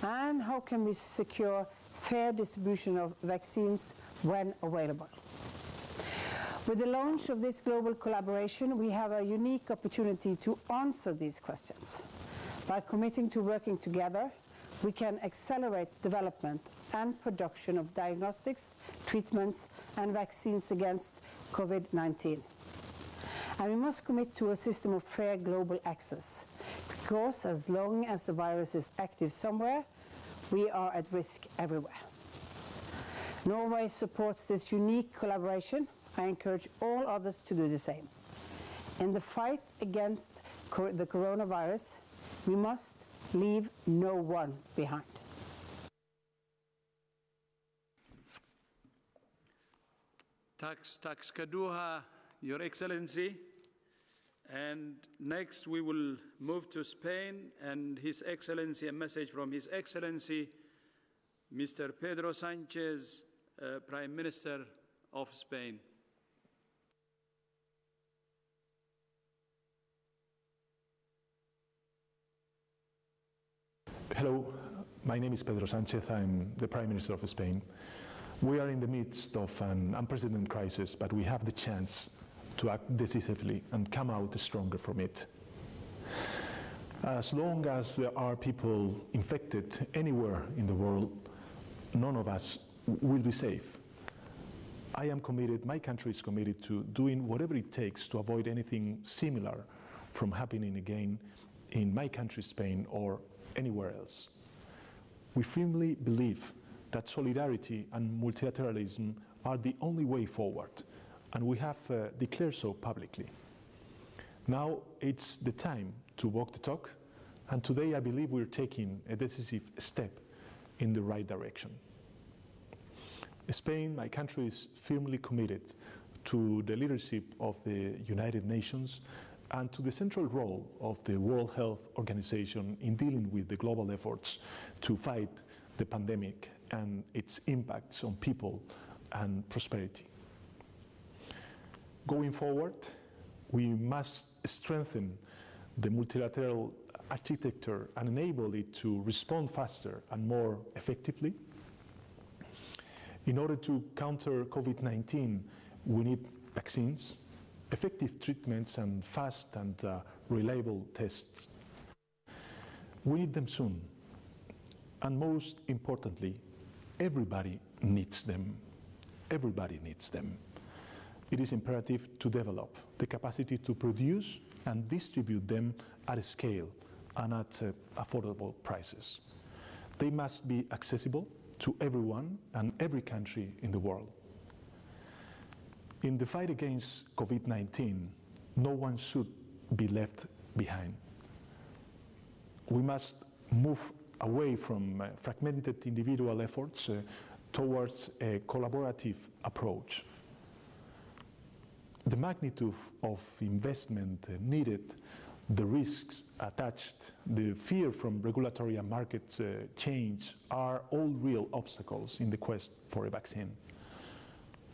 And how can we secure fair distribution of vaccines when available? With the launch of this global collaboration, we have a unique opportunity to answer these questions. By committing to working together, we can accelerate development and production of diagnostics, treatments, and vaccines against COVID-19. And we must commit to a system of fair global access, because as long as the virus is active somewhere, we are at risk everywhere. Norway supports this unique collaboration. I encourage all others to do the same. In the fight against the coronavirus, we must leave no one behind. Tax Kaduha, Your Excellency. And next we will move to Spain and His Excellency, a message from His Excellency, Mr. Pedro Sanchez, Prime Minister of Spain. Hello, my name is Pedro Sanchez. I'm the Prime Minister of Spain. We are in the midst of an unprecedented crisis, but we have the chance to act decisively and come out stronger from it. As long as there are people infected anywhere in the world, none of us will be safe. I am committed, my country is committed to doing whatever it takes to avoid anything similar from happening again in my country, Spain, or anywhere else. We firmly believe that solidarity and multilateralism are the only way forward, and we have declared so publicly. Now it's the time to walk the talk, and today I believe we're taking a decisive step in the right direction. Spain, my country, is firmly committed to the leadership of the United Nations and to the central role of the World Health Organization in dealing with the global efforts to fight the pandemic and its impacts on people and prosperity. Going forward, we must strengthen the multilateral architecture and enable it to respond faster and more effectively. In order to counter COVID-19, we need vaccines, effective treatments, and fast and reliable tests. We need them soon. And most importantly, everybody needs them. Everybody needs them. It is imperative to develop the capacity to produce and distribute them at a scale and at affordable prices. They must be accessible to everyone and every country in the world. In the fight against COVID-19, no one should be left behind. We must move away from fragmented individual efforts towards a collaborative approach. The magnitude of investment needed, the risks attached, the fear from regulatory and market change are all real obstacles in the quest for a vaccine.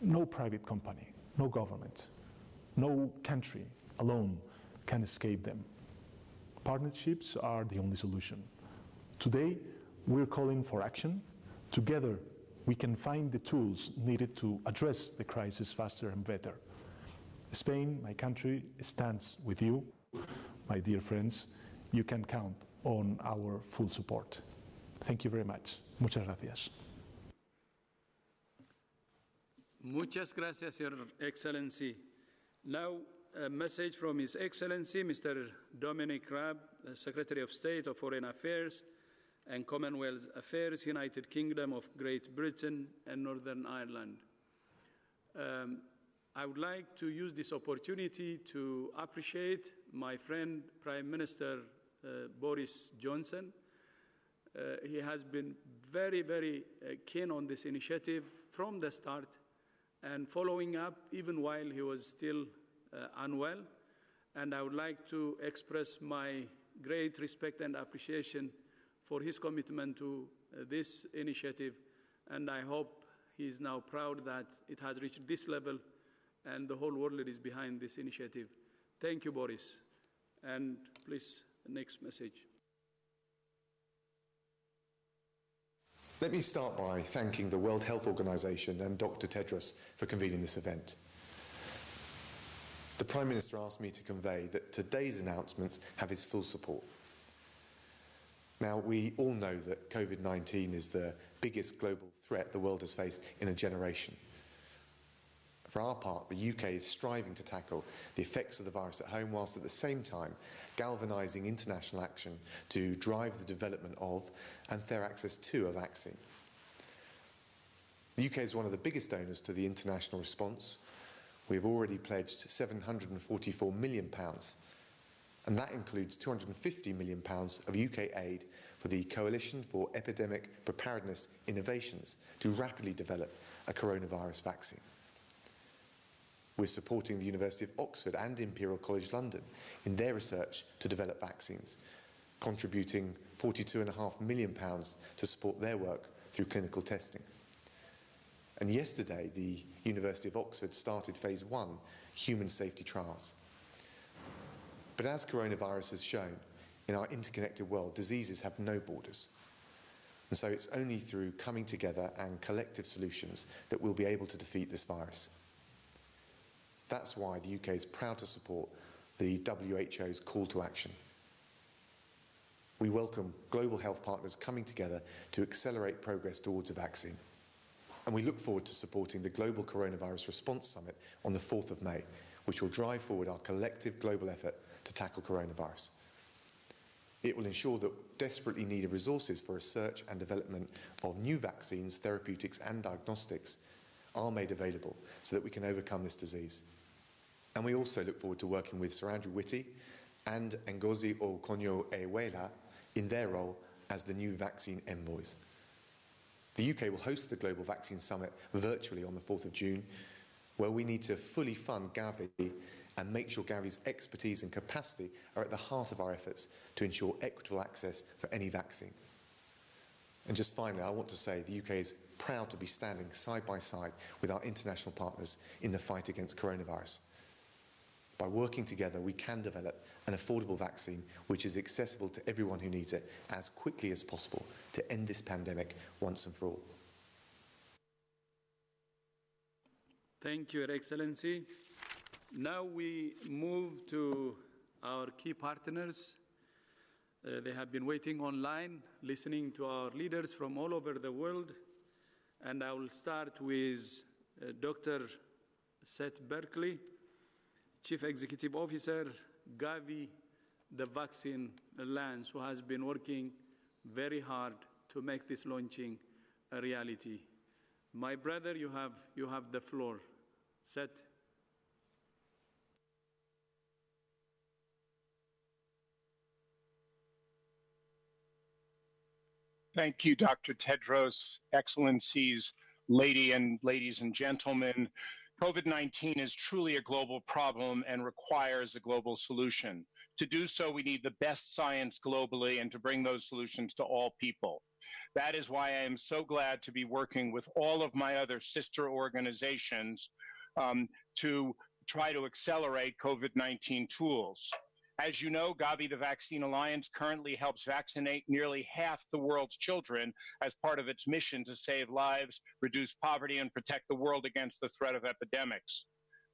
No private company, no government, no country alone can escape them. Partnerships are the only solution. Today, we're calling for action. Together, we can find the tools needed to address the crisis faster and better. Spain, my country, stands with you, my dear friends. You can count on our full support. Thank you very much. Muchas gracias. Muchas gracias, Your Excellency. Now, a message from His Excellency, Mr. Dominic Raab, Secretary of State of Foreign Affairs and Commonwealth Affairs, United Kingdom of Great Britain and Northern Ireland. I would like to use this opportunity to appreciate my friend, Prime Minister Boris Johnson. He has been very, very keen on this initiative from the start and following up even while he was still unwell. And I would like to express my great respect and appreciation for his commitment to this initiative. And I hope he is now proud that it has reached this level and the whole world is behind this initiative. Thank you, Boris. And please, next message. Let me start by thanking the World Health Organization and Dr. Tedros for convening this event. The Prime Minister asked me to convey that today's announcements have his full support. Now, we all know that COVID-19 is the biggest global threat the world has faced in a generation. For our part, the UK is striving to tackle the effects of the virus at home whilst at the same time galvanising international action to drive the development of and fair access to a vaccine. The UK is one of the biggest donors to the international response. We have already pledged £744 million, and that includes £250 million of UK aid for the Coalition for Epidemic Preparedness Innovations to rapidly develop a coronavirus vaccine. We're supporting the University of Oxford and Imperial College London in their research to develop vaccines, contributing £42.5 million to support their work through clinical testing. And yesterday, the University of Oxford started phase 1 human safety trials. But as coronavirus has shown, in our interconnected world, diseases have no borders. And so it's only through coming together and collective solutions that we'll be able to defeat this virus. That's why the UK is proud to support the WHO's call to action. We welcome global health partners coming together to accelerate progress towards a vaccine. And we look forward to supporting the Global Coronavirus Response Summit on the 4th of May, which will drive forward our collective global effort to tackle coronavirus. It will ensure that desperately needed resources for research and development of new vaccines, therapeutics and diagnostics are made available so that we can overcome this disease. And we also look forward to working with Sir Andrew Whitty and Ngozi Okonjo-Iweala in their role as the new vaccine envoys. The UK will host the Global Vaccine Summit virtually on the 4th of June, where we need to fully fund Gavi and make sure Gavi's expertise and capacity are at the heart of our efforts to ensure equitable access for any vaccine. And just finally, I want to say the UK is proud to be standing side by side with our international partners in the fight against coronavirus. By working together, we can develop an affordable vaccine which is accessible to everyone who needs it as quickly as possible to end this pandemic once and for all. Thank you, Your Excellency. Now we move to our key partners. They have been waiting online, listening to our leaders from all over the world. And I will start with Dr. Seth Berkley, Chief Executive Officer, Gavi, the Vaccine Alliance, who has been working very hard to make this launching a reality. My brother, you have the floor. Seth. Thank you, Dr. Tedros, Excellencies, ladies and gentlemen. COVID-19 is truly a global problem and requires a global solution. To do so, we need the best science globally and to bring those solutions to all people. That is why I am so glad to be working with all of my other sister organizations to try to accelerate COVID-19 tools. As you know, Gavi, the Vaccine Alliance, currently helps vaccinate nearly half the world's children as part of its mission to save lives, reduce poverty, and protect the world against the threat of epidemics.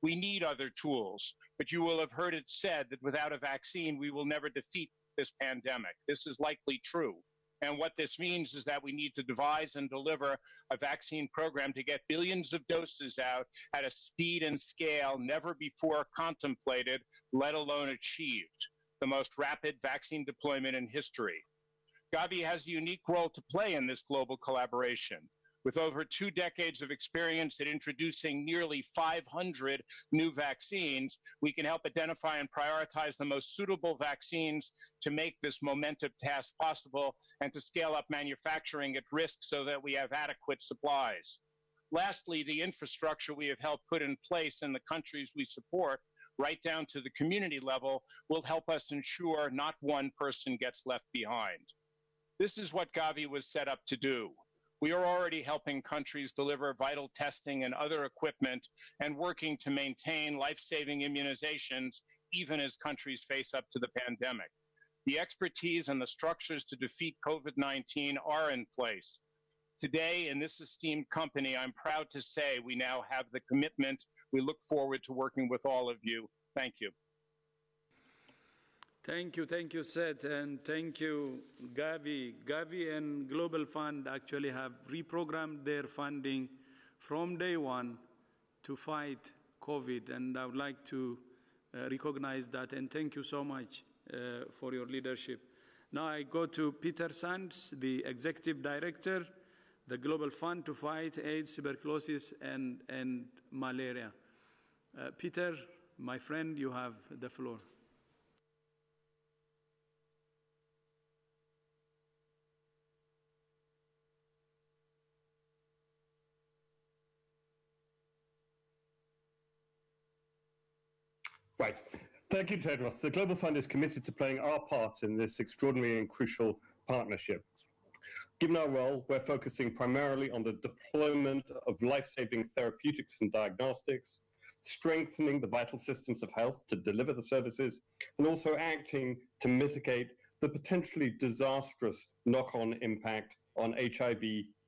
We need other tools, but you will have heard it said that without a vaccine, we will never defeat this pandemic. This is likely true. And what this means is that we need to devise and deliver a vaccine program to get billions of doses out at a speed and scale never before contemplated, let alone achieved, the most rapid vaccine deployment in history. Gavi has a unique role to play in this global collaboration. With over 2 decades of experience at introducing nearly 500 new vaccines, we can help identify and prioritize the most suitable vaccines to make this momentous task possible and to scale up manufacturing at risk so that we have adequate supplies. Lastly, the infrastructure we have helped put in place in the countries we support, right down to the community level, will help us ensure not one person gets left behind. This is what Gavi was set up to do. We are already helping countries deliver vital testing and other equipment and working to maintain life-saving immunizations even as countries face up to the pandemic. The expertise and the structures to defeat COVID-19 are in place. Today, in this esteemed company, I'm proud to say we now have the commitment. We look forward to working with all of you. Thank you. Thank you, Seth, and thank you, Gavi. Gavi and Global Fund actually have reprogrammed their funding from day one to fight COVID, and I would like to recognize that, and thank you so much for your leadership. Now I go to Peter Sands, the Executive Director, the Global Fund to Fight AIDS, Tuberculosis, and Malaria. Peter, my friend, you have the floor. Right. Thank you, Tedros. The Global Fund is committed to playing our part in this extraordinary and crucial partnership. Given our role, we're focusing primarily on the deployment of life-saving therapeutics and diagnostics, strengthening the vital systems of health to deliver the services, and also acting to mitigate the potentially disastrous knock-on impact on HIV,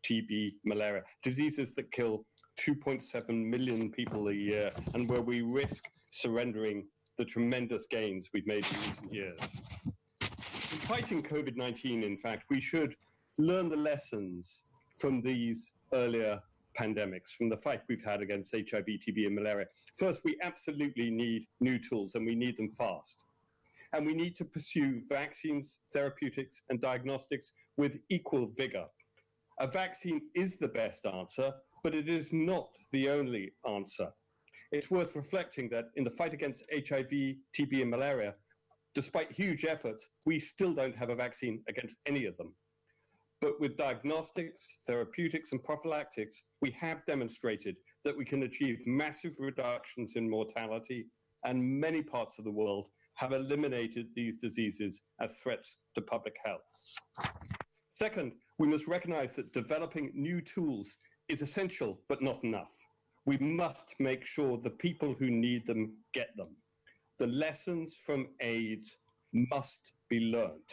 TB, malaria, diseases that kill 2.7 million people a year, and where we risk surrendering the tremendous gains we've made in recent years. In fighting COVID-19, in fact, we should learn the lessons from these earlier pandemics, from the fight we've had against HIV, TB, and malaria. First, we absolutely need new tools, and we need them fast. And we need to pursue vaccines, therapeutics, and diagnostics with equal vigor. A vaccine is the best answer, but it is not the only answer. It's worth reflecting that in the fight against HIV, TB, and malaria, despite huge efforts, we still don't have a vaccine against any of them. But with diagnostics, therapeutics, and prophylactics, we have demonstrated that we can achieve massive reductions in mortality, and many parts of the world have eliminated these diseases as threats to public health. Second, we must recognize that developing new tools is essential, but not enough. We must make sure the people who need them get them. The lessons from AIDS must be learned.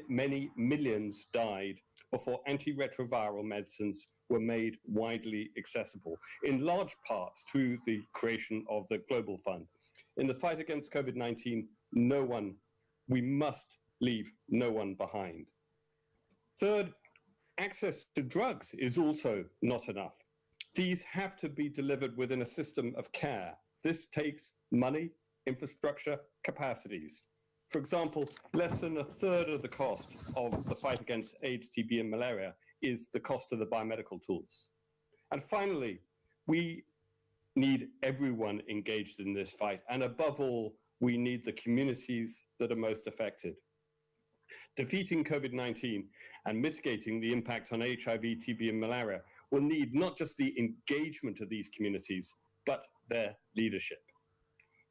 Many millions died before antiretroviral medicines were made widely accessible, in large part through the creation of the Global Fund. In the fight against COVID-19, we must leave no one behind. Third, access to drugs is also not enough. These have to be delivered within a system of care. This takes money, infrastructure, capacities. For example, less than a third of the cost of the fight against AIDS, TB, and malaria is the cost of the biomedical tools. And finally, we need everyone engaged in this fight. And above all, we need the communities that are most affected. Defeating COVID-19 and mitigating the impact on HIV, TB, and malaria will need not just the engagement of these communities, but their leadership.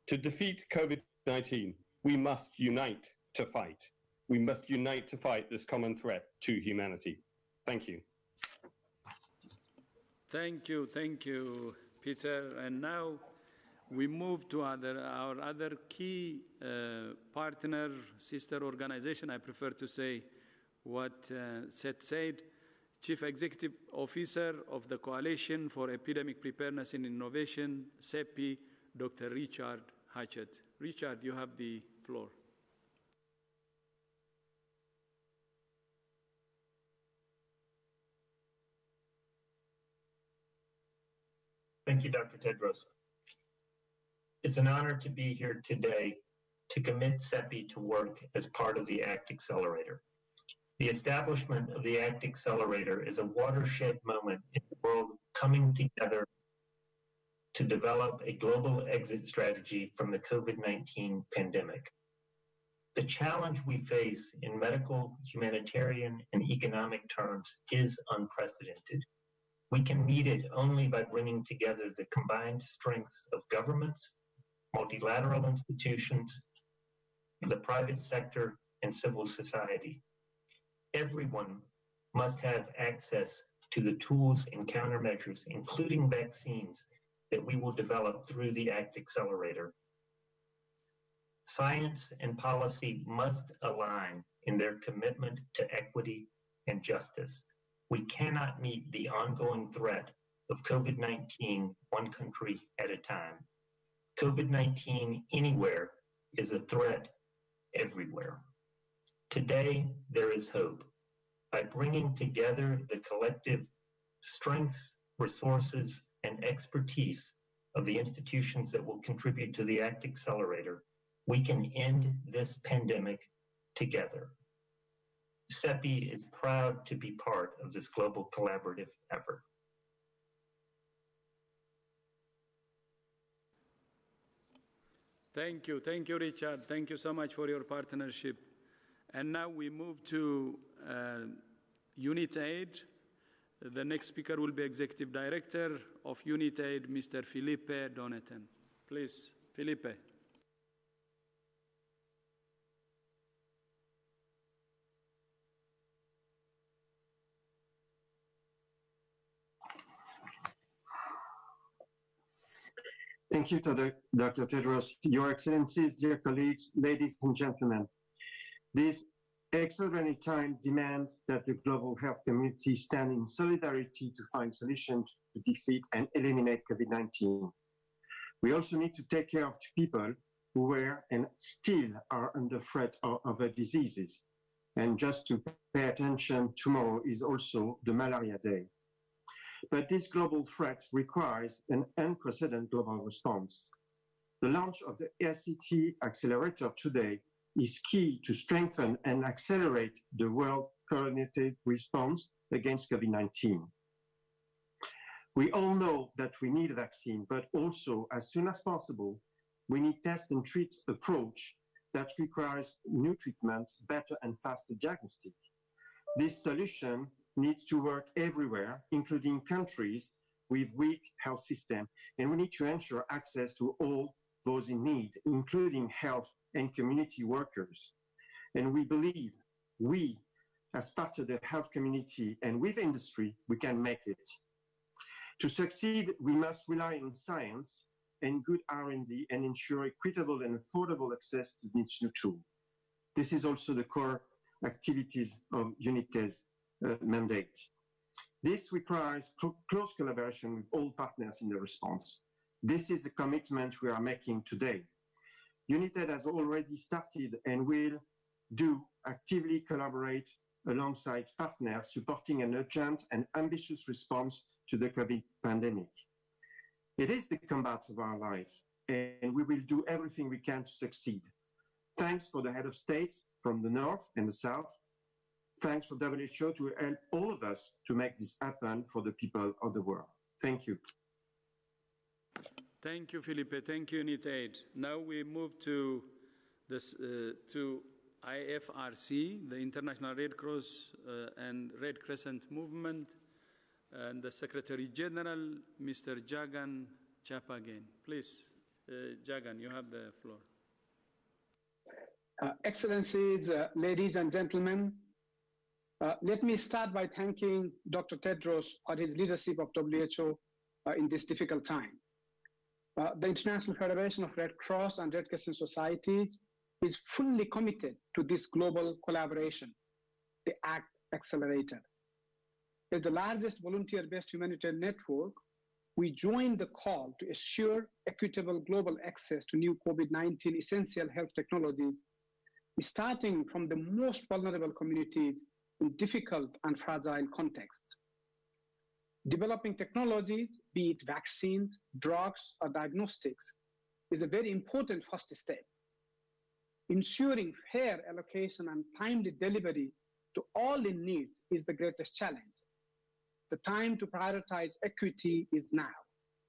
To defeat COVID-19, we must unite to fight. We must unite to fight this common threat to humanity. Thank you. Thank you, Peter. And now we move to our other key partner, sister organization. I prefer to say what Seth said, Chief Executive Officer of the Coalition for Epidemic Preparedness and Innovation, CEPI, Dr. Richard Hatchett. Richard, you have the floor. Thank you, Dr. Tedros. It's an honor to be here today to commit CEPI to work as part of the ACT Accelerator. The establishment of the ACT Accelerator is a watershed moment in the world coming together to develop a global exit strategy from the COVID-19 pandemic. The challenge we face in medical, humanitarian, and economic terms is unprecedented. We can meet it only by bringing together the combined strengths of governments, multilateral institutions, the private sector, and civil society. Everyone must have access to the tools and countermeasures, including vaccines, that we will develop through the ACT Accelerator. Science and policy must align in their commitment to equity and justice. We cannot meet the ongoing threat of COVID-19 one country at a time. COVID-19 anywhere is a threat everywhere. Today, there is hope. By bringing together the collective strengths, resources, and expertise of the institutions that will contribute to the ACT Accelerator, we can end this pandemic together. CEPI is proud to be part of this global collaborative effort. Thank you, Richard. Thank you so much for your partnership. And now we move to UNITAID. The next speaker will be Executive Director of UNITAID, Mr. Felipe Donetan. Please, Felipe. Thank you, Dr. Tedros, Your Excellencies, dear colleagues, ladies and gentlemen. These extraordinary times demand that the global health community stand in solidarity to find solutions to defeat and eliminate COVID-19. We also need to take care of people who were and still are under threat of other diseases. And just to pay attention, tomorrow is also the Malaria Day. But this global threat requires an unprecedented global response. The launch of the RCT accelerator today is key to strengthen and accelerate the world coordinated response against COVID-19. We all know that we need a vaccine, but also, as soon as possible, we need test and treat approach that requires new treatments, better and faster diagnostic. This solution needs to work everywhere, including countries with weak health systems, and we need to ensure access to all those in need, including health and community workers. And we believe we, as part of the health community and with industry, we can make it. To succeed, we must rely on science and good R&D and ensure equitable and affordable access to this new tool. This is also the core activities of UNITE's mandate. This requires close collaboration with all partners in the response. This is the commitment we are making today. UNITED has already started and will actively collaborate alongside partners supporting an urgent and ambitious response to the COVID pandemic. It is the combat of our life, and we will do everything we can to succeed. Thanks for the head of states from the north and the south. Thanks for WHO to help all of us to make this happen for the people of the world. Thank you. Thank you, Felipe. Thank you, UNITAID. Now we move to this to IFRC, the International Red Cross and Red Crescent Movement, and the Secretary General, Mr. Jagan Chapagain. Please, Jagan, you have the floor. Excellencies, ladies and gentlemen, let me start by thanking Dr. Tedros for his leadership of WHO in this difficult time. The International Federation of Red Cross and Red Crescent Societies is fully committed to this global collaboration, the ACT Accelerator. As the largest volunteer-based humanitarian network, we join the call to assure equitable global access to new COVID-19 essential health technologies, starting from the most vulnerable communities in difficult and fragile contexts. Developing technologies, be it vaccines, drugs, or diagnostics, is a very important first step. Ensuring fair allocation and timely delivery to all in need is the greatest challenge. The time to prioritize equity is now.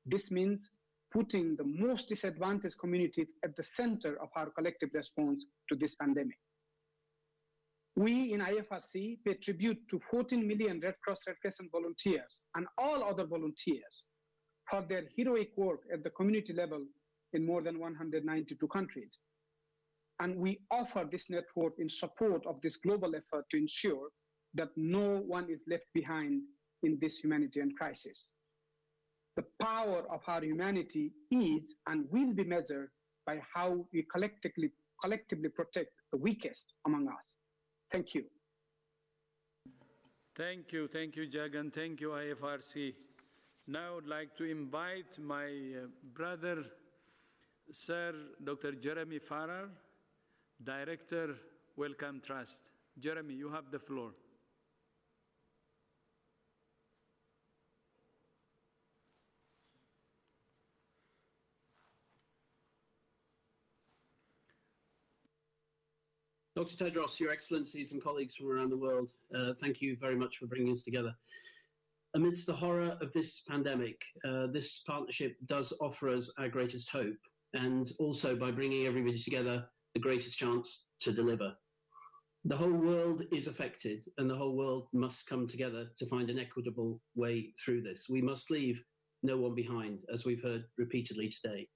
This means putting the most disadvantaged communities at the center of our collective response to this pandemic. We in IFRC pay tribute to 14 million Red Cross Red Crescent volunteers and all other volunteers for their heroic work at the community level in more than 192 countries. And we offer this network in support of this global effort to ensure that no one is left behind in this humanitarian crisis. The power of our humanity is and will be measured by how we collectively protect the weakest among us. Thank you. Thank you, Jagan. Thank you, IFRC. Now I would like to invite my brother, Sir Dr. Jeremy Farrar, Director, Wellcome Trust. Jeremy, you have the floor. Dr. Tedros, Your Excellencies and colleagues from around the world, thank you very much for bringing us together. Amidst the horror of this pandemic, this partnership does offer us our greatest hope, and also by bringing everybody together, the greatest chance to deliver. The whole world is affected, and the whole world must come together to find an equitable way through this. We must leave no one behind, as we've heard repeatedly today.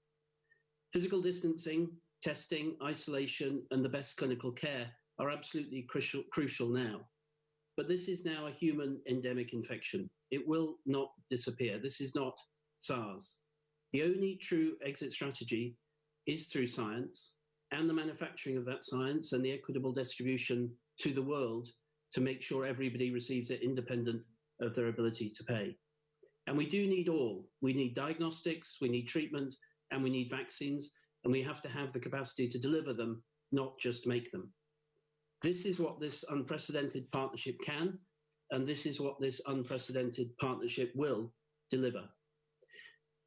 Physical distancing, testing, isolation, and the best clinical care are absolutely crucial now. But this is now a human endemic infection. It will not disappear. This is not SARS. The only true exit strategy is through science and the manufacturing of that science and the equitable distribution to the world to make sure everybody receives it independent of their ability to pay. And we do need all. We need diagnostics, we need treatment, and we need vaccines, and we have to have the capacity to deliver them, not just make them. This is what this unprecedented partnership can, and this is what this unprecedented partnership will deliver.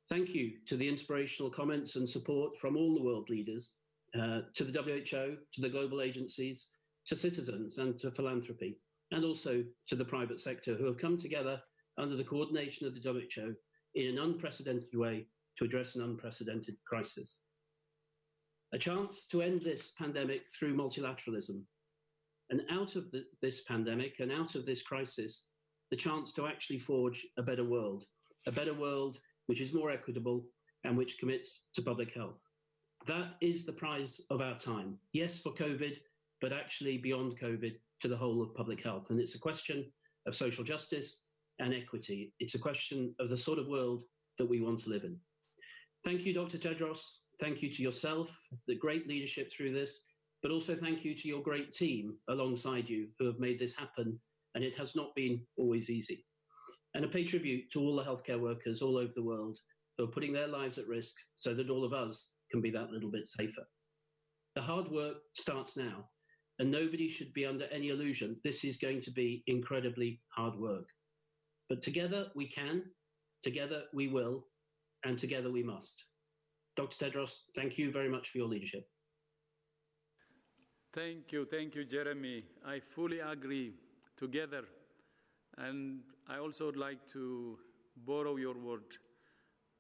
Thank you to the inspirational comments and support from all the world leaders, to the WHO, to the global agencies, to citizens and to philanthropy, and also to the private sector who have come together under the coordination of the WHO in an unprecedented way to address an unprecedented crisis. A chance to end this pandemic through multilateralism. And out of this pandemic and out of this crisis, the chance to actually forge a better world which is more equitable and which commits to public health. That is the prize of our time. Yes, for COVID, but actually beyond COVID to the whole of public health. And it's a question of social justice and equity. It's a question of the sort of world that we want to live in. Thank you, Dr. Tedros. Thank you to yourself, the great leadership through this, but also thank you to your great team alongside you who have made this happen. And it has not been always easy. And I pay tribute to all the healthcare workers all over the world who are putting their lives at risk so that all of us can be that little bit safer. The hard work starts now, and nobody should be under any illusion this is going to be incredibly hard work. But together we can, together we will, and together we must. Dr. Tedros, thank you very much for your leadership. Thank you, Jeremy. I fully agree. Together. And I also would like to borrow your word,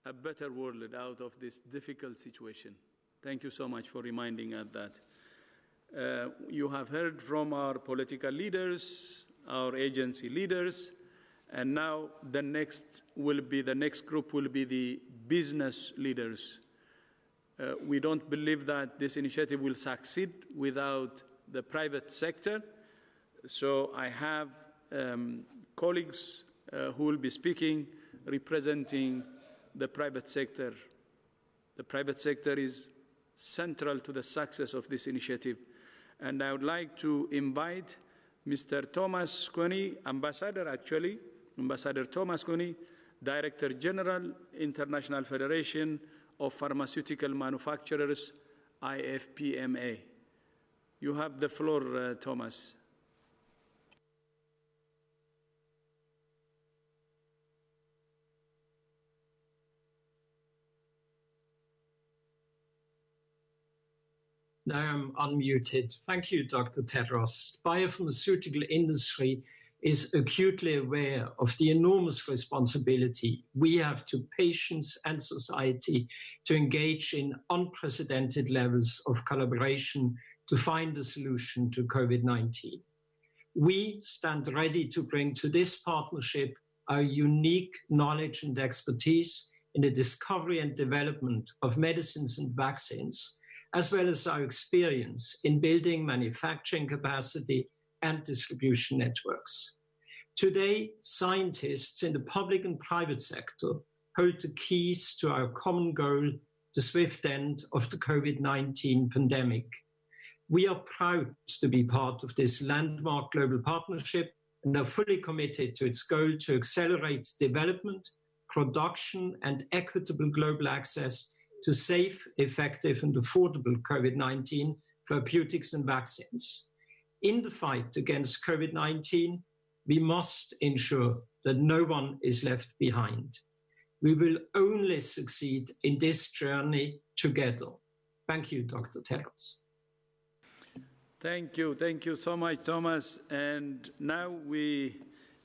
a better world out of this difficult situation. Thank you so much for reminding us that. You have heard from our political leaders, our agency leaders, and now the next group will be the business leaders. We don't believe that this initiative will succeed without the private sector. So I have colleagues who will be speaking representing the private sector. The private sector is central to the success of this initiative. And I would like to invite Mr. Thomas Coney, Ambassador Thomas Coney, Director General, International Federation of Pharmaceutical Manufacturers, IFPMA. You have the floor, Thomas. Now I'm unmuted. Thank you, Dr. Tedros. Biopharmaceutical industry is acutely aware of the enormous responsibility we have to patients and society to engage in unprecedented levels of collaboration to find a solution to COVID-19. We stand ready to bring to this partnership our unique knowledge and expertise in the discovery and development of medicines and vaccines, as well as our experience in building manufacturing capacity and distribution networks. Today, scientists in the public and private sector hold the keys to our common goal, the swift end of the COVID-19 pandemic. We are proud to be part of this landmark global partnership and are fully committed to its goal to accelerate development, production, and equitable global access to safe, effective, and affordable COVID-19 therapeutics and vaccines. In the fight against COVID-19, we must ensure that no one is left behind. We will only succeed in this journey together. Thank you, Dr. Tedros. Thank you so much, Thomas. And now we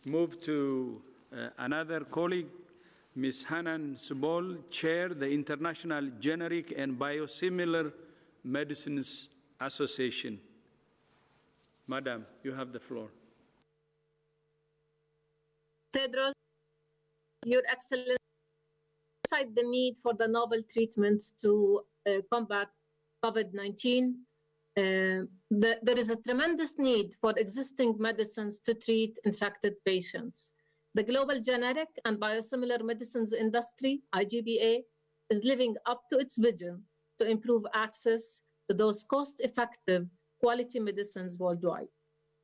move to another colleague, Ms. Hanan Subol, Chair, the International Generic and Biosimilar Medicines Association. Madam, you have the floor. Tedros, Your Excellency, Alongside the need for the novel treatments to combat COVID-19, there is a tremendous need for existing medicines to treat infected patients. The global generic and biosimilar medicines industry, IGBA, is living up to its vision to improve access to those cost-effective quality medicines worldwide.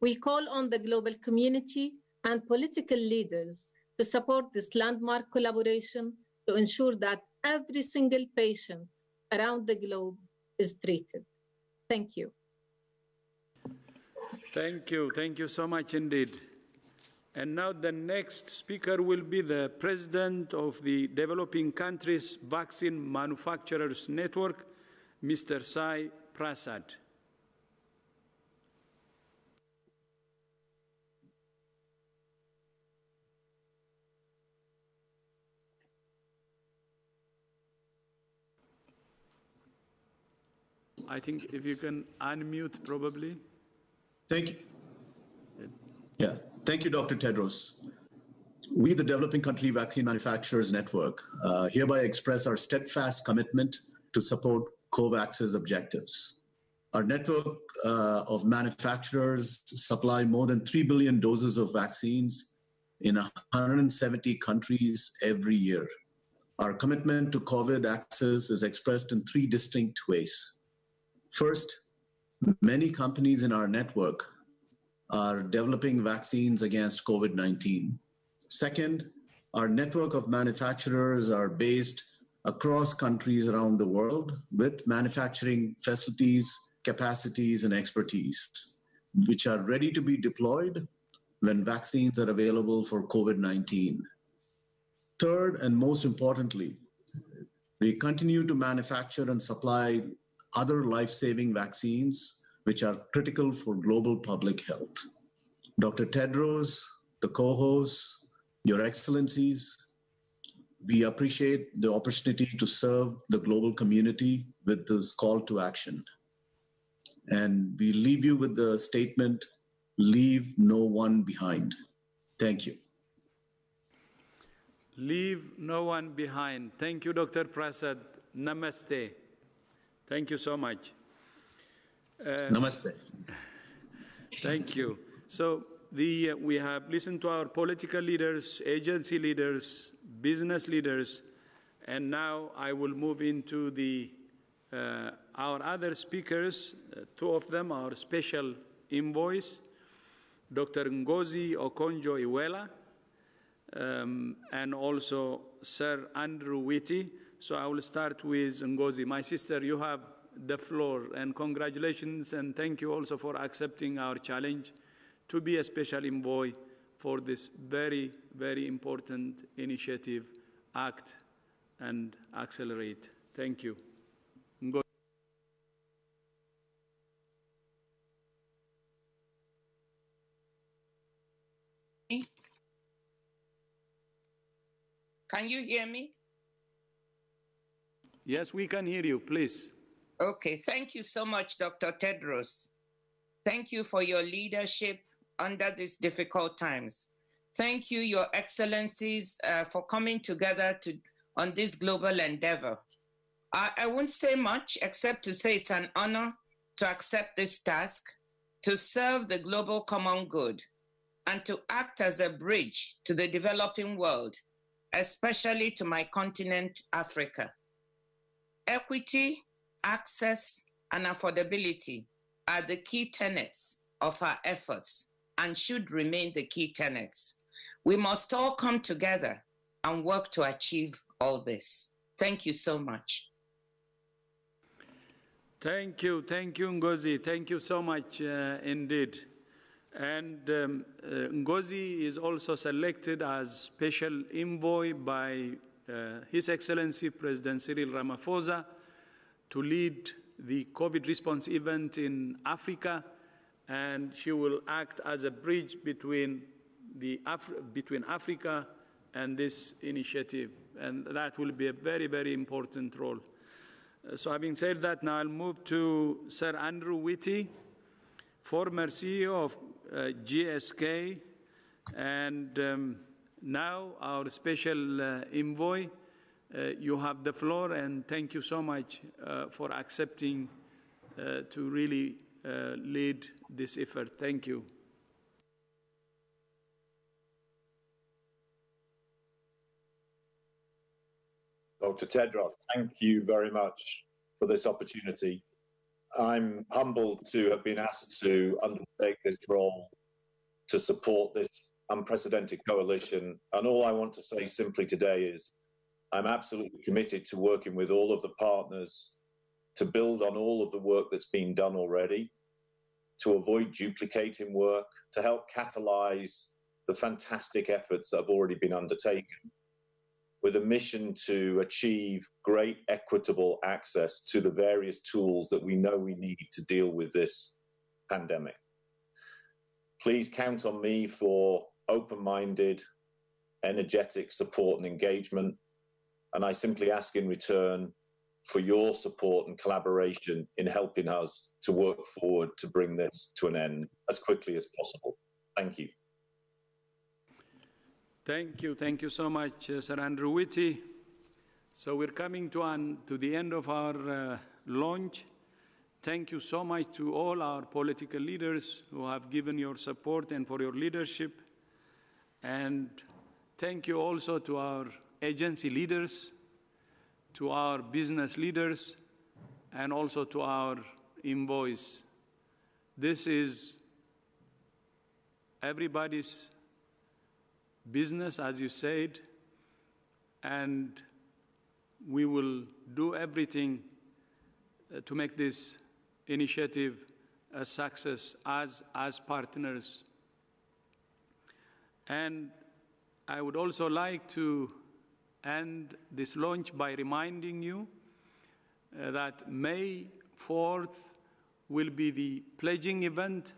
We call on the global community and political leaders to support this landmark collaboration to ensure that every single patient around the globe is treated. Thank you. Thank you. Thank you so much indeed. And now the next speaker will be the president of the Developing Countries Vaccine Manufacturers Network, Mr. Sai Prasad. I think if you can unmute probably. Thank you. Yeah, thank you, Dr. Tedros. We, the Developing Country Vaccine Manufacturers Network, hereby express our steadfast commitment to support COVAX's objectives. Our network of manufacturers supply more than 3 billion doses of vaccines in 170 countries every year. Our commitment to COVID access is expressed in 3 distinct ways. First, many companies in our network are developing vaccines against COVID-19. Second, our network of manufacturers are based across countries around the world with manufacturing facilities, capacities, and expertise, which are ready to be deployed when vaccines are available for COVID-19. Third, and most importantly, we continue to manufacture and supply other life-saving vaccines which are critical for global public health. Dr. Tedros, the co-hosts, Your Excellencies, we appreciate the opportunity to serve the global community with this call to action. And we leave you with the statement, leave no one behind. Thank you. Leave no one behind. Thank you, Dr. Prasad. Namaste. Thank you so much. Namaste. Thank you. So we have listened to our political leaders, agency leaders, business leaders, and now I will move into our other speakers. 2 of them are special envoys, Dr. Ngozi Okonjo-Iweala, and also Sir Andrew Whitty. So I will start with Ngozi. My sister, you have the floor, and congratulations, and thank you also for accepting our challenge to be a special envoy for this very, very important initiative, ACT and Accelerate. Thank you. Ngozi. Can you hear me? Yes, we can hear you, please. Okay, thank you so much, Dr. Tedros. Thank you for your leadership under these difficult times. Thank you, Your Excellencies, for coming together on this global endeavor. I won't say much except to say it's an honor to accept this task, to serve the global common good, and to act as a bridge to the developing world, especially to my continent, Africa. Equity, access, and affordability are the key tenets of our efforts and should remain the key tenets. We must all come together and work to achieve all this. Thank you so much. Thank you, Ngozi. Thank you so much indeed. And Ngozi is also selected as special envoy by His Excellency President Cyril Ramaphosa to lead the COVID response event in Africa, and she will act as a bridge between Africa and this initiative, and that will be a very, very important role. So having said that, now I'll move to Sir Andrew Whitty, former CEO of GSK, and now our special envoy you have the floor, and thank you so much for accepting to really lead this effort. Thank you. Dr. Tedros, thank you very much for this opportunity. I'm humbled to have been asked to undertake this role to support this unprecedented coalition. And all I want to say simply today is I'm absolutely committed to working with all of the partners to build on all of the work that's been done already, to avoid duplicating work, to help catalyze the fantastic efforts that have already been undertaken, with a mission to achieve great equitable access to the various tools that we know we need to deal with this pandemic. Please count on me for open-minded, energetic support and engagement, and I simply ask in return for your support and collaboration in helping us to work forward to bring this to an end as quickly as possible. Thank you. Thank you so much, Sir Andrew Whitty. So we're coming to the end of our launch. Thank you so much to all our political leaders who have given your support and for your leadership. And thank you also to our agency leaders, to our business leaders, and also to our envoys. This is everybody's business, as you said, and we will do everything to make this initiative a success as partners. And I would also like to end this launch by reminding you that May 4th will be the pledging event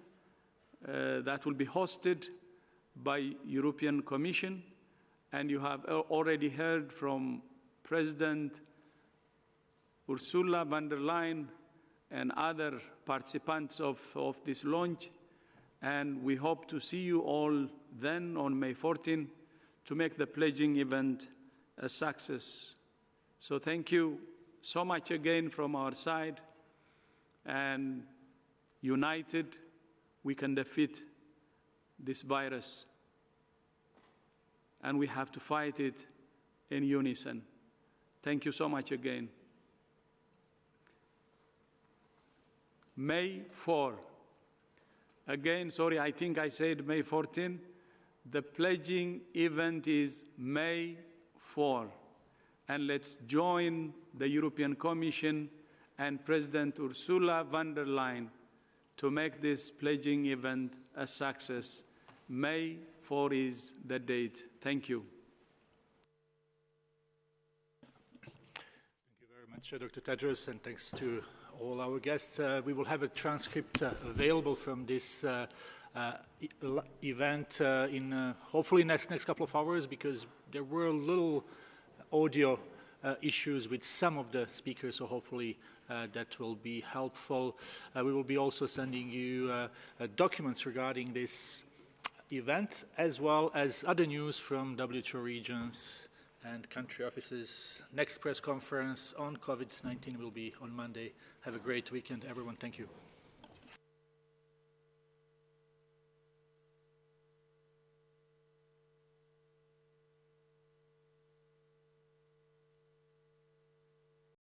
that will be hosted by European Commission, and you have already heard from President Ursula von der Leyen and other participants of this launch, and we hope to see you all then on May 14 to make the pledging event a success. So thank you so much again from our side, and united we can defeat this virus, and we have to fight it in unison. Thank you so much again. May 4. Again, sorry, I think I said May 14. The pledging event is May 4. And let's join the European Commission and President Ursula von der Leyen to make this pledging event a success. May 4 is the date. Thank you. Thank you very much, Dr. Tedros, and thanks to all our guests. We will have a transcript available from this event in hopefully next couple of hours, because there were little audio issues with some of the speakers, so hopefully that will be helpful. We will be also sending you documents regarding this event, as well as other news from WHO regions and country offices. Next press conference on COVID-19 will be on Monday. Have a great weekend, everyone. Thank you.